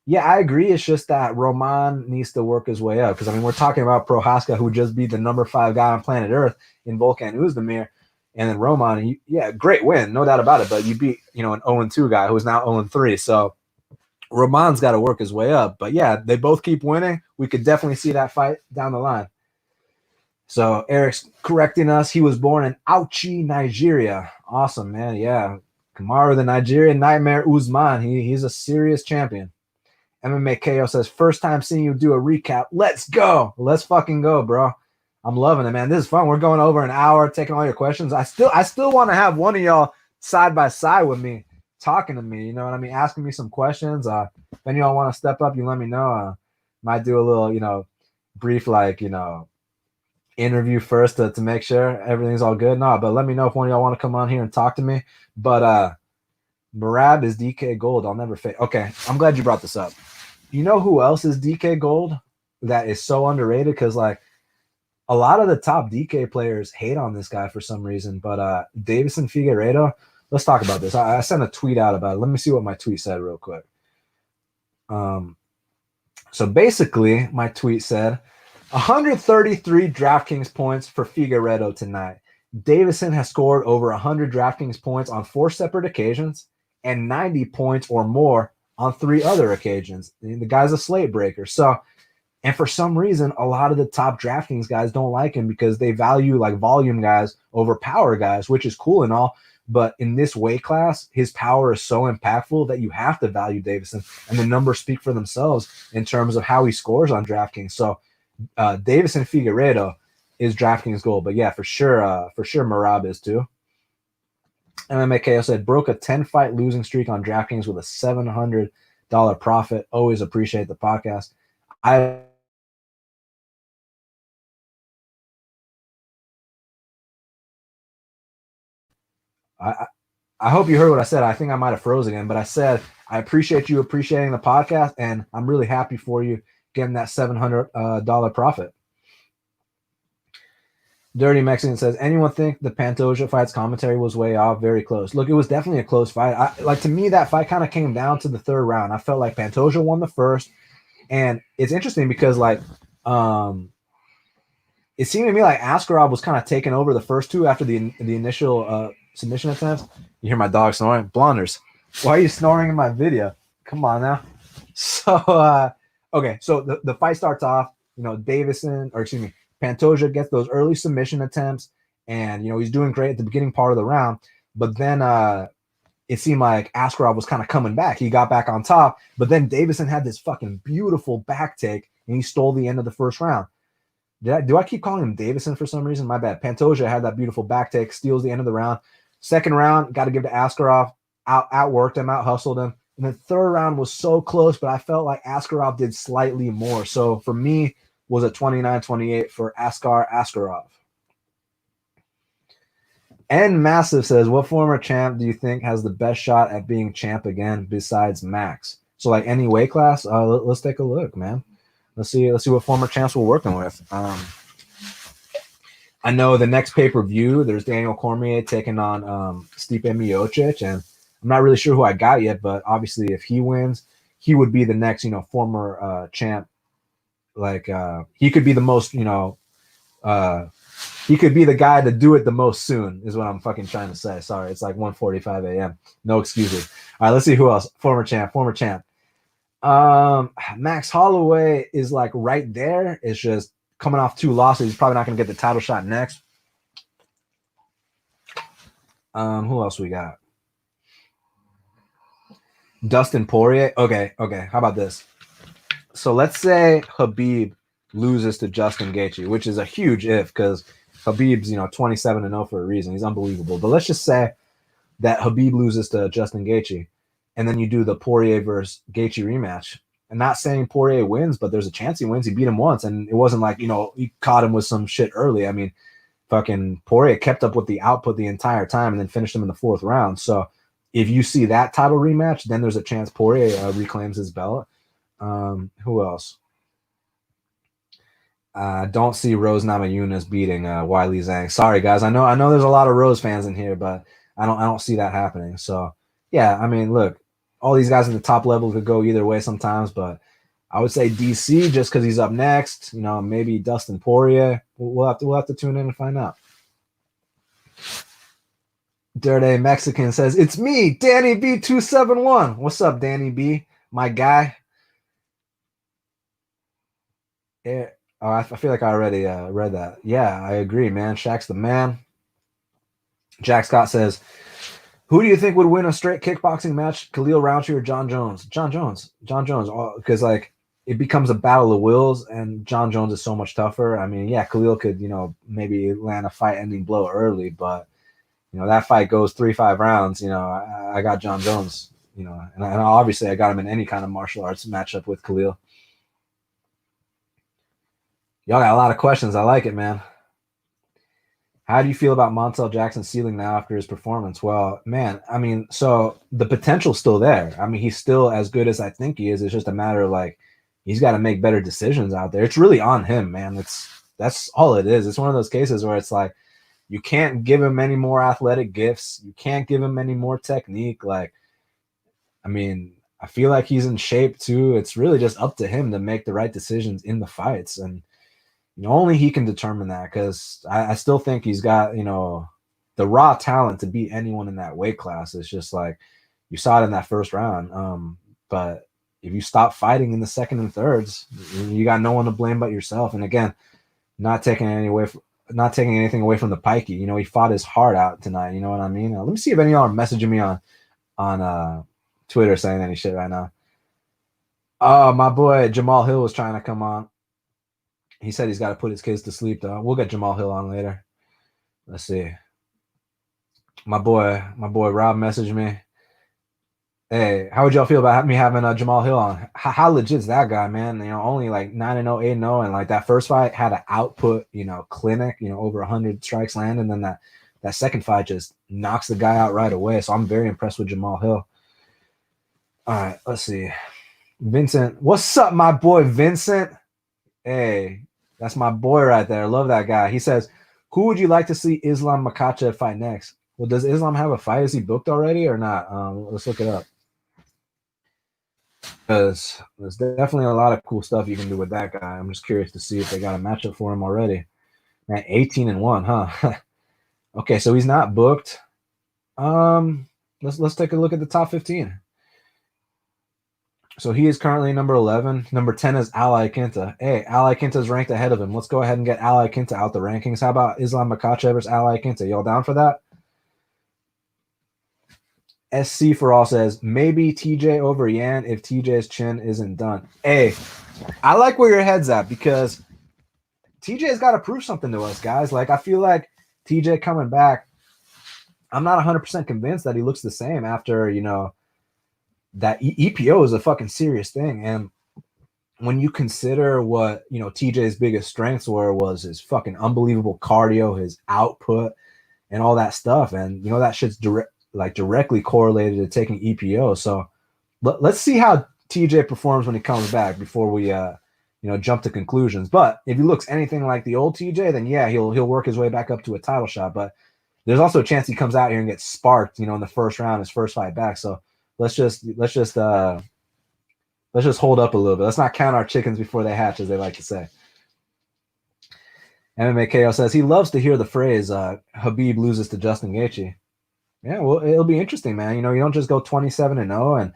Yeah, I agree. It's just that Roman needs to work his way up. Because, I mean, we're talking about Prohaska, who just beat the number 5 guy on planet Earth in Volkan Oezdemir. And then Roman, great win, no doubt about it. But you beat, an 0-2 guy who's now 0-3. So Roman's got to work his way up. But, yeah, they both keep winning. We could definitely see that fight down the line. So Eric's correcting us. He was born in Auchi, Nigeria. Awesome, man. Yeah. Kamaru, the Nigerian Nightmare Usman. He's a serious champion. MMA KO says, first time seeing you do a recap. Let's go. Let's fucking go, bro. I'm loving it, man. This is fun. We're going over an hour, taking all your questions. I still want to have one of y'all side by side with me, talking to me. You know what I mean? Asking me some questions. If any of y'all want to step up, you let me know. Might do a little, brief, interview first to make sure everything's all good. No, but let me know if one of y'all want to come on here and talk to me. But Marab is DK Gold. I'll never fade. Okay, I'm glad you brought this up. You know who else is DK Gold that is so underrated? Because like a lot of the top DK players hate on this guy for some reason. But Deiveson Figueiredo, let's talk about this. I sent a tweet out about it. Let me see what my tweet said real quick. So basically, my tweet said 133 DraftKings points for Figueiredo tonight. Deiveson has scored over 100 DraftKings points on 4 separate occasions and 90 points or more on 3 other occasions. The guy's a slate breaker. So, and for some reason, a lot of the top DraftKings guys don't like him because they value like volume guys over power guys, which is cool and all. But in this weight class, his power is so impactful that you have to value Deiveson. And the numbers speak for themselves in terms of how he scores on DraftKings. So Deiveson Figueiredo is DraftKings gold. But yeah, for sure Marab is too. MMA KO said, broke a 10-fight losing streak on DraftKings with a $700 profit. Always appreciate the podcast. I hope you heard what I said. I think I might have froze again, but I said I appreciate you appreciating the podcast, and I'm really happy for you getting that $700 profit. Dirty Mexican says, anyone think the Pantoja fight's commentary was way off? Very close. Look, it was definitely a close fight. To me, that fight kind of came down to the third round. I felt like Pantoja won the first, and it's interesting because it seemed to me like Askarov was kind of taking over the first two after the initial submission attempts. You hear my dog snoring? Blonders, why are you snoring in my video? Come on now. So, okay, so the fight starts off, Pantoja gets those early submission attempts, and, he's doing great at the beginning part of the round, but then it seemed like Askarov was kind of coming back. He got back on top, but then Davison had this fucking beautiful back take, and he stole the end of the first round. Do I keep calling him Davison for some reason? My bad. Pantoja had that beautiful back take, steals the end of the round. Second round, got to give to Askarov. Outworked him, out-hustled him. And then third round was so close, but I felt like Askarov did slightly more. So for me, was a 29-28 for Askarov. And Massive says, what former champ do you think has the best shot at being champ again besides Max? So like any weight class? Let's take a look, man. Let's see what former champs we're working with. I know the next pay-per-view, there's Daniel Cormier taking on Stipe Miocic, and I'm not really sure who I got yet, but obviously if he wins, he would be the next, former champ. Like he could be the most, he could be the guy to do it the most soon, is what I'm fucking trying to say. Sorry, it's like 1:45 a.m. No excuses. All right, let's see who else. Former champ. Max Holloway is like right there. It's just coming off 2 losses. He's probably not going to get the title shot next. Who else we got? Dustin Poirier. Okay. How about this? So let's say Khabib loses to Justin Gaethje, which is a huge if, because Khabib's 27-0 for a reason. He's unbelievable. But let's just say that Khabib loses to Justin Gaethje, and then you do the Poirier versus Gaethje rematch. I'm not saying Poirier wins, but there's a chance he wins. He beat him once, and it wasn't like, he caught him with some shit early. I mean, fucking Poirier kept up with the output the entire time and then finished him in the 4th round. So if you see that title rematch, then there's a chance Poirier reclaims his belt. Who else? Don't see Rose Namajunas beating Wiley Zhang. Sorry, guys. I know there's a lot of Rose fans in here, but I don't see that happening. So yeah, I mean, look, all these guys in the top level could go either way sometimes, but I would say DC just because he's up next. Maybe Dustin Poirier. We'll have to tune in and find out. Dirty Mexican says, it's me, Danny B271. What's up, Danny B? My guy. Yeah. Oh, I feel like I already read that. Yeah, I agree, man. Shaq's the man. Jack Scott says, who do you think would win a straight kickboxing match, Khalil Roundtree or John Jones? John Jones. Because it becomes a battle of wills, and John Jones is so much tougher. I mean, yeah, Khalil could, maybe land a fight-ending blow early, but that fight goes 3-5 rounds. I got John Jones. And obviously I got him in any kind of martial arts matchup with Khalil. Y'all got a lot of questions. I like it, man. How do you feel about Montel Jackson's ceiling now after his performance? Well, man, I mean, so the potential's still there. I mean, he's still as good as I think he is. It's just a matter of he's got to make better decisions out there. It's really on him, man. That's all it is. It's one of those cases where it's like, you can't give him any more athletic gifts. You can't give him any more technique. I feel like he's in shape too. It's really just up to him to make the right decisions in the fights. And only he can determine that, because I still think he's got, the raw talent to beat anyone in that weight class. It's just like you saw it in that first round. But if you stop fighting in the second and thirds, you got no one to blame but yourself. And again, not taking anything away from the pikey. He fought his heart out tonight. You know what I mean? Let me see if any of y'all are messaging me on Twitter saying any shit right now. Oh, my boy Jamal Hill was trying to come on. He said he's got to put his kids to sleep, though. We'll get Jamal Hill on later. Let's see. My boy Rob messaged me. Hey, how would y'all feel about me having Jamal Hill on? How legit's that guy, man? Only 9-0, 8-0, and that first fight had an output, clinic, over 100 strikes landed, and then that second fight just knocks the guy out right away. So I'm very impressed with Jamal Hill. All right, let's see. Vincent, what's up, my boy Vincent? Hey, that's my boy right there. Love that guy. He says, Who would you like to see Islam Makhachev fight next? Well, does Islam have a fight? Is he booked already or not? Let's look it up. Because there's definitely a lot of cool stuff you can do with that guy. I'm just curious to see if they got a matchup for him already. Man, 18-1, huh? Okay, so he's not booked. Let's take a look at the top 15. So he is currently number 11. Number 10 is Ali Quinta. Hey, Ali Quinta is ranked ahead of him. Let's go ahead and get Ali Quinta out the rankings. How about Islam Makhachev versus Ali Quinta? Y'all down for that? SC for all says, maybe TJ over Yan if TJ's chin isn't done. Hey, I like where your head's at because TJ's got to prove something to us, guys. Like, I feel like TJ coming back, I'm not 100% convinced that he looks the same after, you know, that EPO is a fucking serious thing. And when you consider what, you know, TJ's biggest strengths was his fucking unbelievable cardio, his output, and all that stuff. And, you know, that shit's directly correlated to taking EPO. So let's see how TJ performs when he comes back before we, you know, jump to conclusions. But if he looks anything like the old TJ, then yeah, he'll work his way back up to a title shot. But there's also a chance he comes out here and gets sparked, you know, in the first round, his first fight back. So let's just hold up a little bit. Let's not count our chickens before they hatch, as they like to say. MMA KO says he loves to hear the phrase Khabib loses to Justin Gaethje. Yeah, well, it'll be interesting, man. You know, you don't just go 27-0, and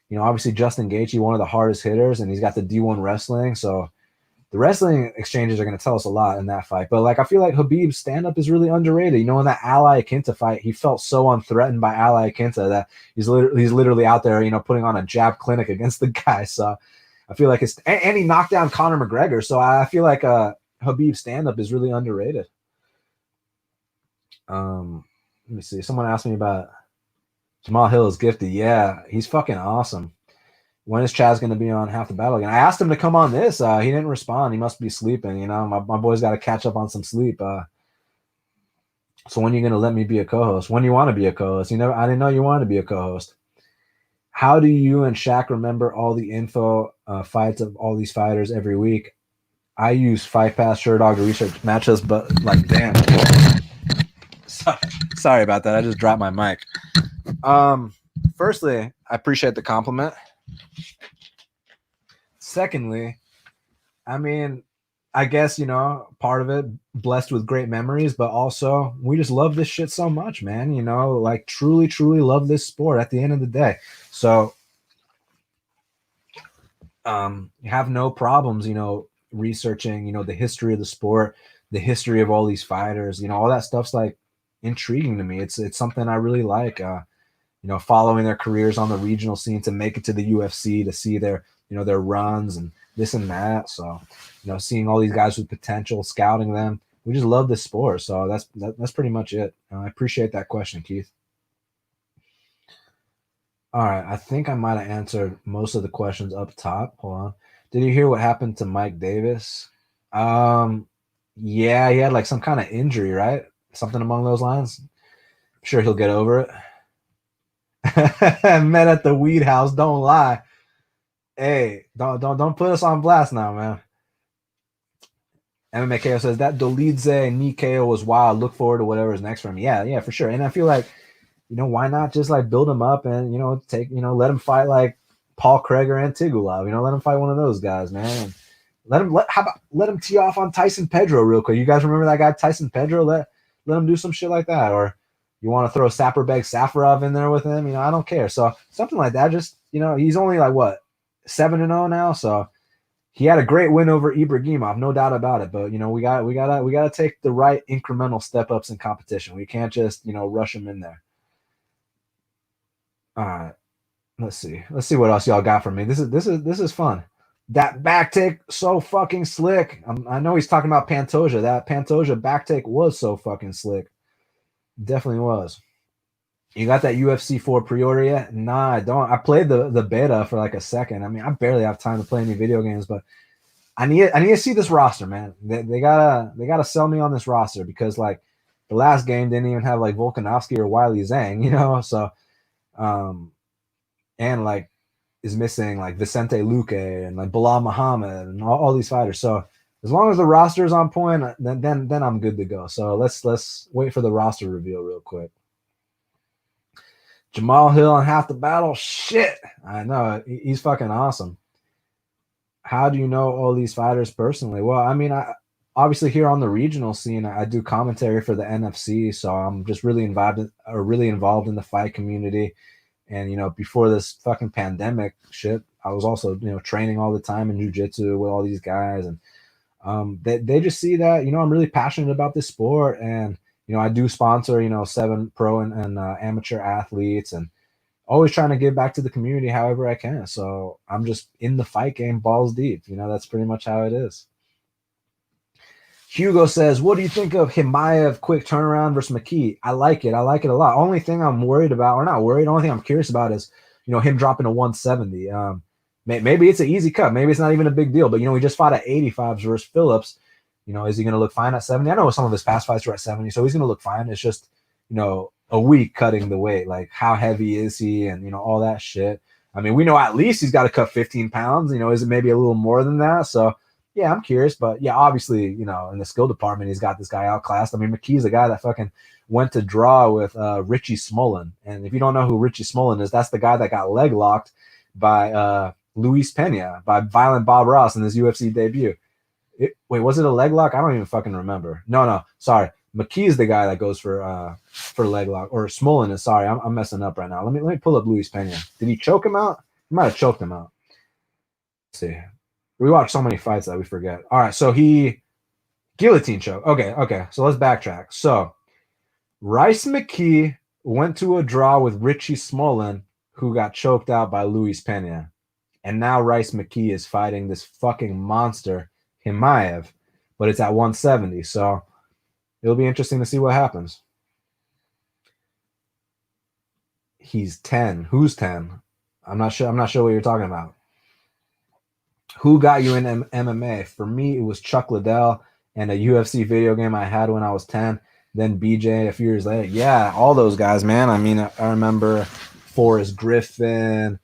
you know, obviously Justin Gaethje, one of the hardest hitters, and he's got the D1 wrestling. So the wrestling exchanges are going to tell us a lot in that fight. But like, I feel like Khabib's stand-up is really underrated. You know, in that Ali Quinta fight, he felt so unthreatened by Ali Quinta that he's literally out there, you know, putting on a jab clinic against the guy. So I feel like and he knocked down Conor McGregor. So I feel like Khabib's stand-up is really underrated. Let me see. Someone asked me about Jamal Hill is gifted. Yeah, he's fucking awesome. When is Chaz going to be on Half the Battle again? I asked him to come on this. He didn't respond. He must be sleeping. You know, my boy's got to catch up on some sleep. So when are you going to let me be a co-host? When you want to be a co-host? I didn't know you wanted to be a co-host. How do you and Shaq remember all the info fights of all these fighters every week? I use Fight Pass Sherdog to research matches, but like, damn. Sorry about that. I just dropped my mic. Firstly, I appreciate the compliment. Secondly, I mean, I guess, you know, part of it, blessed with great memories, but also we just love this shit so much, man. You know, like truly, truly love this sport at the end of the day. So you have no problems, you know, researching, you know, the history of the sport, the history of all these fighters, you know, all that stuff's like intriguing to me. It's something I really like, you know, following their careers on the regional scene to make it to the UFC, to see their, you know, their runs and this and that. So, you know, seeing all these guys with potential, scouting them, we just love this sport. So that's pretty much it. I appreciate that question, Keith. All right, I think I might have answered most of the questions up top. Hold on. Did you hear what happened to Mike Davis? Yeah, he had like some kind of injury, right? Something along those lines. I'm sure he'll get over it. Met at the weed house. Don't lie. Hey, don't put us on blast now, man. MMA KO says that Dolidze knee KO was wild. Look forward to whatever is next for him. Yeah, for sure. And I feel like, you know, why not just like build him up and, you know, let him fight like Paul Craig or Antigulov. You know, let him fight one of those guys, man. And let him tee off on Tyson Pedro real quick. You guys remember that guy Tyson Pedro? Let him do some shit like that. Or you want to throw Saperbeg Safarov in there with him? You know, I don't care. So something like that. Just, you know, he's only like what, 7-0 now. So he had a great win over Ibragimov, no doubt about it. But you know, we gotta take the right incremental step ups in competition. We can't just, you know, rush him in there. All right, let's see what else y'all got for me. This is fun. That back take so fucking slick. I know he's talking about Pantoja. That Pantoja back take was so fucking slick. Definitely was. You got that UFC 4 pre-order yet? Nah, I don't. I played the beta for like a second. I mean, I barely have time to play any video games, but I need to see this roster, man. They gotta sell me on this roster because like the last game didn't even have like Volkanovski or Wiley Zhang, you know. So, and like is missing like Vicente Luque and like Bilal Muhammad and all these fighters. So As long as the roster is on point, then I'm good to go. So let's wait for the roster reveal real quick. Jamal Hill on Half the Battle. Shit. I know. He's fucking awesome. How do you know all these fighters personally? Well, I mean, I obviously here on the regional scene, I do commentary for the NFC, so I'm just really involved in the fight community. And before this fucking pandemic shit, I was also training all the time in jiu-jitsu with all these guys, and they just see that I'm really passionate about this sport, and I do sponsor 7 pro and amateur athletes, and always trying to give back to the community however I can. So I'm just in the fight game balls deep. That's pretty much how it is. Hugo says, what do you think of Chimaev quick turnaround versus McKee? I like it. I like it a lot. Only thing I'm worried about, or not worried, only thing I'm curious about is, him dropping to 170. Maybe it's an easy cut. Maybe it's not even a big deal. But, he just fought at 85 versus Phillips. Is he going to look fine at 70? I know some of his past fights were at 70, so he's going to look fine. It's just, a week cutting the weight. Like, how heavy is he? And, all that shit. I mean, we know at least he's got to cut 15 pounds. Is it maybe a little more than that? So, yeah, I'm curious. But, yeah, obviously, in the skill department, he's got this guy outclassed. I mean, McKee's a guy that fucking went to draw with Richie Smolin. And if you don't know who Richie Smolin is, that's the guy that got leg locked by Luis Pena, by Violent Bob Ross in his UFC debut. Wait, was it a leg lock? I don't even fucking remember. No, sorry. McKee is the guy that goes for leg lock, or Smolin is. Sorry, I'm messing up right now. Let me pull up Luis Pena. Did he choke him out? He might have choked him out. Let's see. We watch so many fights that we forget. All right, so he guillotine choke. Okay. So let's backtrack. So Rice McKee went to a draw with Richie Smolin, who got choked out by Luis Pena. And now Rice McKee is fighting this fucking monster, Chimaev, but it's at 170. So it'll be interesting to see what happens. He's 10. Who's 10? I'm not sure what you're talking about. Who got you in MMA? For me, it was Chuck Liddell and a UFC video game I had when I was 10. Then BJ a few years later. Yeah, all those guys, man. I mean, I remember Forrest Griffin,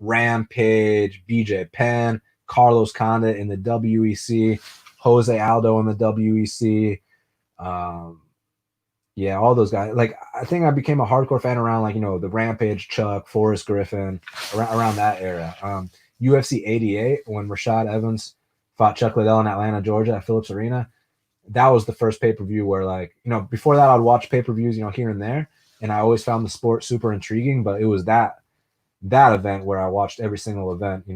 Rampage, BJ Penn, Carlos Condit in the WEC, Jose Aldo in the WEC. Yeah, all those guys. Like, I think I became a hardcore fan around, like, the Rampage, Chuck, Forrest Griffin, around that era. UFC 88, when Rashad Evans fought Chuck Liddell in Atlanta, Georgia at Phillips Arena. That was the first pay-per-view where, like, before that I'd watch pay-per-views, here and there, and I always found the sport super intriguing, but it was that event where I watched every single event,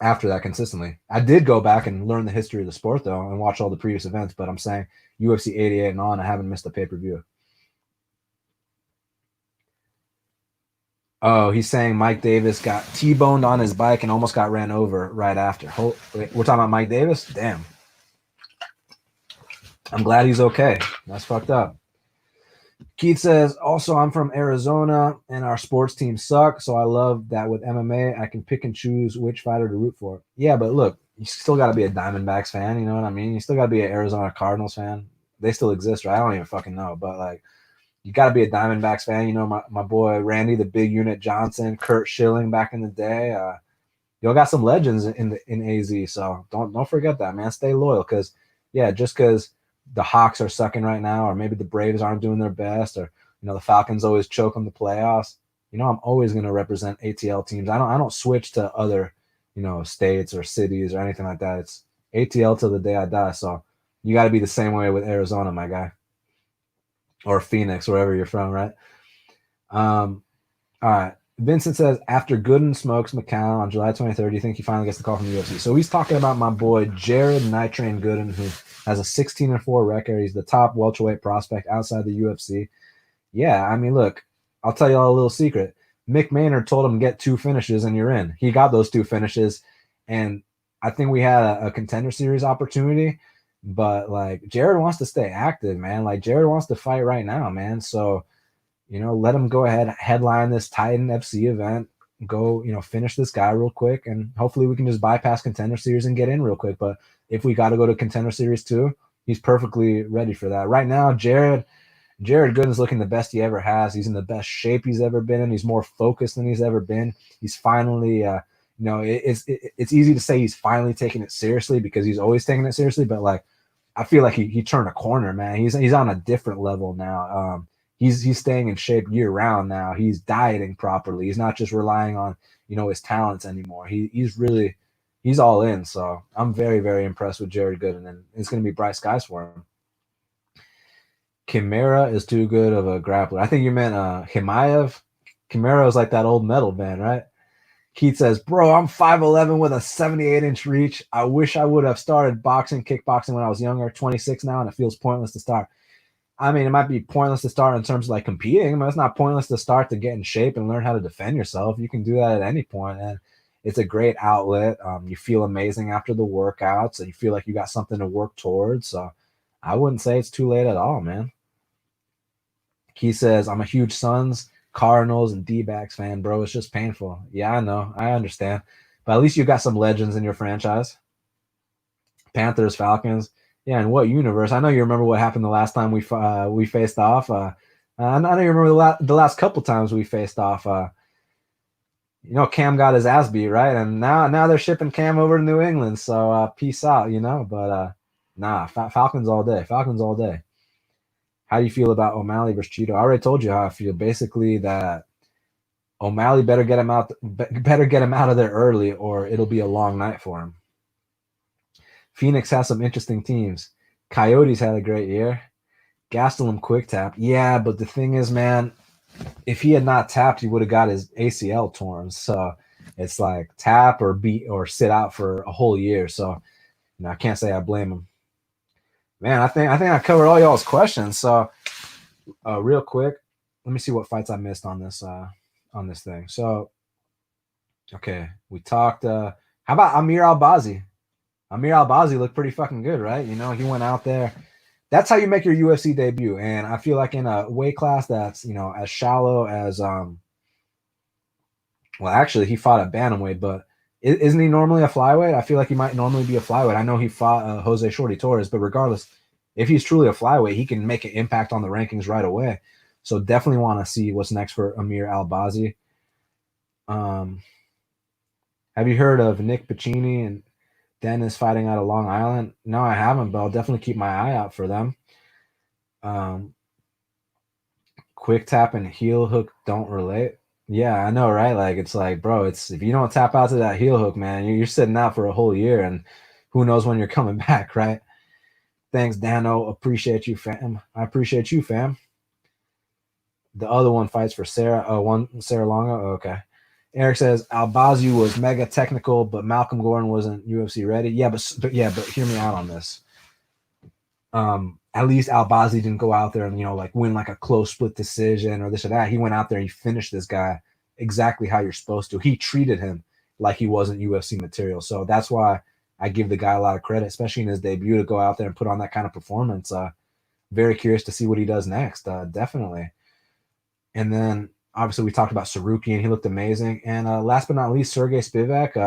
after that consistently. I did go back and learn the history of the sport, though, and watch all the previous events, but I'm saying UFC 88 and on, I haven't missed a pay-per-view. Oh, he's saying Mike Davis got T-boned on his bike and almost got ran over right after. Wait, we're talking about Mike Davis? Damn. I'm glad he's okay. That's fucked up. Keith says, also, I'm from Arizona, and our sports teams suck, so I love that with MMA, I can pick and choose which fighter to root for. Yeah, but look, you still got to be a Diamondbacks fan, you know what I mean? You still got to be an Arizona Cardinals fan. They still exist, right? I don't even fucking know, but, like, you got to be a Diamondbacks fan. My boy Randy, the Big Unit Johnson, Kurt Schilling back in the day. Y'all got some legends in AZ, so don't forget that, man. Stay loyal, because, yeah, just because the Hawks are sucking right now, or maybe the Braves aren't doing their best, or the Falcons always choke on the playoffs. I'm always going to represent ATL teams. I don't switch to other states or cities or anything like that. It's ATL till the day I die. So you got to be the same way with Arizona, my guy, or Phoenix, wherever you're from, right? All right. Vincent says, after Gooden smokes McCown on July 23rd, do you think he finally gets the call from the UFC? So he's talking about my boy Jared Nitrain Gooden, who has a 16-4 record. He's the top welterweight prospect outside the UFC. Yeah, I mean, look, I'll tell you all a little secret. Mick Maynard told him get 2 finishes and you're in. He got those 2 finishes, and I think we had a contender series opportunity, but, like, Jared wants to stay active, man. Like, Jared wants to fight right now, man. So, let him go ahead, headline this Titan FC event, go, finish this guy real quick, and hopefully we can just bypass contender series and get in real quick. But if we got to go to contender series too, he's perfectly ready for that. Right now, Jared Gooden's looking the best he ever has. He's in the best shape he's ever been in. He's more focused than he's ever been. He's finally it's easy to say he's finally taking it seriously because he's always taking it seriously, but like I feel like he turned a corner, man. He's on a different level now. He's staying in shape year round now. He's dieting properly. He's not just relying on his talents anymore. He's all in. So I'm very, very impressed with Jared Gooden, and it's going to be bright skies for him. Chimera is too good of a grappler. I think you meant Himaev. Chimera is like that old metal band, right? Keith says, bro, I'm 5'11 with a 78-inch reach. I wish I would have started kickboxing when I was younger, 26 now, and it feels pointless to start. I mean, it might be pointless to start in terms of like competing, but it's not pointless to start to get in shape and learn how to defend yourself. You can do that at any point, and it's a great outlet. You feel amazing after the workouts, and you feel like you got something to work towards. So I wouldn't say it's too late at all, man. Keith says, I'm a huge Suns, Cardinals, and D-backs fan, bro. It's just painful. Yeah, I know. I understand. But at least you got some legends in your franchise. Panthers, Falcons. Yeah, in what universe? I know you remember what happened the last time we faced off. I know you remember the last couple times we faced off. Cam got his ass beat, right? And now they're shipping Cam over to New England. So peace out, But Falcons all day. Falcons all day. How do you feel about O'Malley versus Cheeto? I already told you how I feel. Basically, that O'Malley better get him out of there early, or it'll be a long night for him. Phoenix has some interesting teams. Coyotes had a great year. Gastelum quick tap. Yeah, but the thing is, man, if he had not tapped, he would have got his ACL torn. So it's like tap or beat or sit out for a whole year. So I can't say I blame him. Man, I think I covered all y'all's questions. So real quick, let me see what fights I missed on this thing. So okay, we talked. How about Amir Al-Bazi? Amir Al-Bazi looked pretty fucking good, right? He went out there. That's how you make your UFC debut. And I feel like in a weight class that's, as shallow as, well, actually, he fought at bantamweight, but isn't he normally a flyweight? I feel like he might normally be a flyweight. I know he fought Jose Shorty Torres, but regardless, if he's truly a flyweight, he can make an impact on the rankings right away. So definitely want to see what's next for Amir Al-Bazi. Have you heard of Nick Piccini and Dennis fighting out of Long Island? No, I haven't, but I'll definitely keep my eye out for them. Quick tap and heel hook don't relate. Yeah, I know, right? Like, it's like, bro, if you don't tap out to that heel hook, man, you're sitting out for a whole year, and who knows when you're coming back, right? Thanks, Dano. Appreciate you, fam. I appreciate you, fam. The other one fights for Sarah. Oh, Sarah Longo. Oh, okay. Eric says Al-Bazi was mega technical, but Malcolm Gordon wasn't UFC ready. Yeah, but hear me out on this. At least Al-Bazi didn't go out there and win like a close split decision or this or that. He went out there and he finished this guy exactly how you're supposed to. He treated him like he wasn't UFC material. So that's why I give the guy a lot of credit, especially in his debut, to go out there and put on that kind of performance. Very curious to see what he does next. Definitely. And then obviously we talked about Saruki and he looked amazing. And last but not least, Sergey Spivak.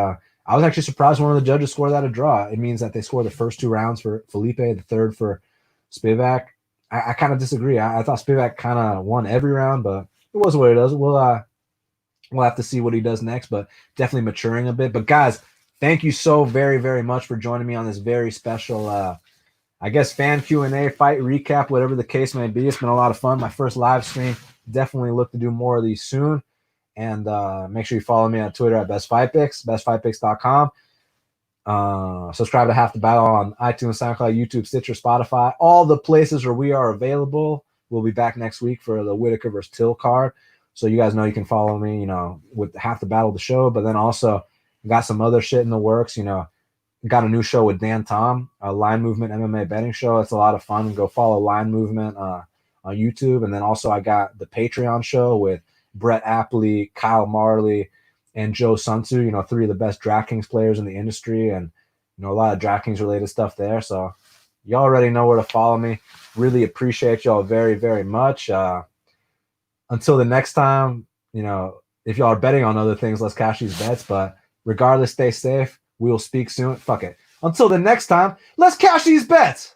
I was actually surprised one of the judges scored that a draw. It means that they scored the first 2 rounds for Felipe, the third for Spivak. I kind of disagree. I thought Spivak kind of won every round, but it was what it is. We'll have to see what he does next, but definitely maturing a bit. But guys, thank you so very, very much for joining me on this very special, I guess, fan Q&A, fight recap, whatever the case may be. It's been a lot of fun. My first live stream. Definitely look to do more of these soon. And make sure you follow me on Twitter at bestfightpicks, bestfightpicks.com. Subscribe to Half the Battle on iTunes, SoundCloud, YouTube, Stitcher, Spotify, all the places where we are available. We'll be back next week for the Whitaker versus Till card. So you guys know you can follow me, with Half the Battle, the show, but then also got some other shit in the works. Got a new show with Dan Tom, a Line Movement MMA betting show. It's a lot of fun. Go follow Line Movement on YouTube. And then also I got the Patreon show with Brett Apley, Kyle Marley, and Joe Sunsu, 3 of the best DraftKings players in the industry, and a lot of DraftKings related stuff there. So y'all already know where to follow me. Really appreciate y'all very, very much. Until the next time, if y'all are betting on other things, let's cash these bets. But regardless, stay safe. We will speak soon. Fuck it. Until the next time, let's cash these bets.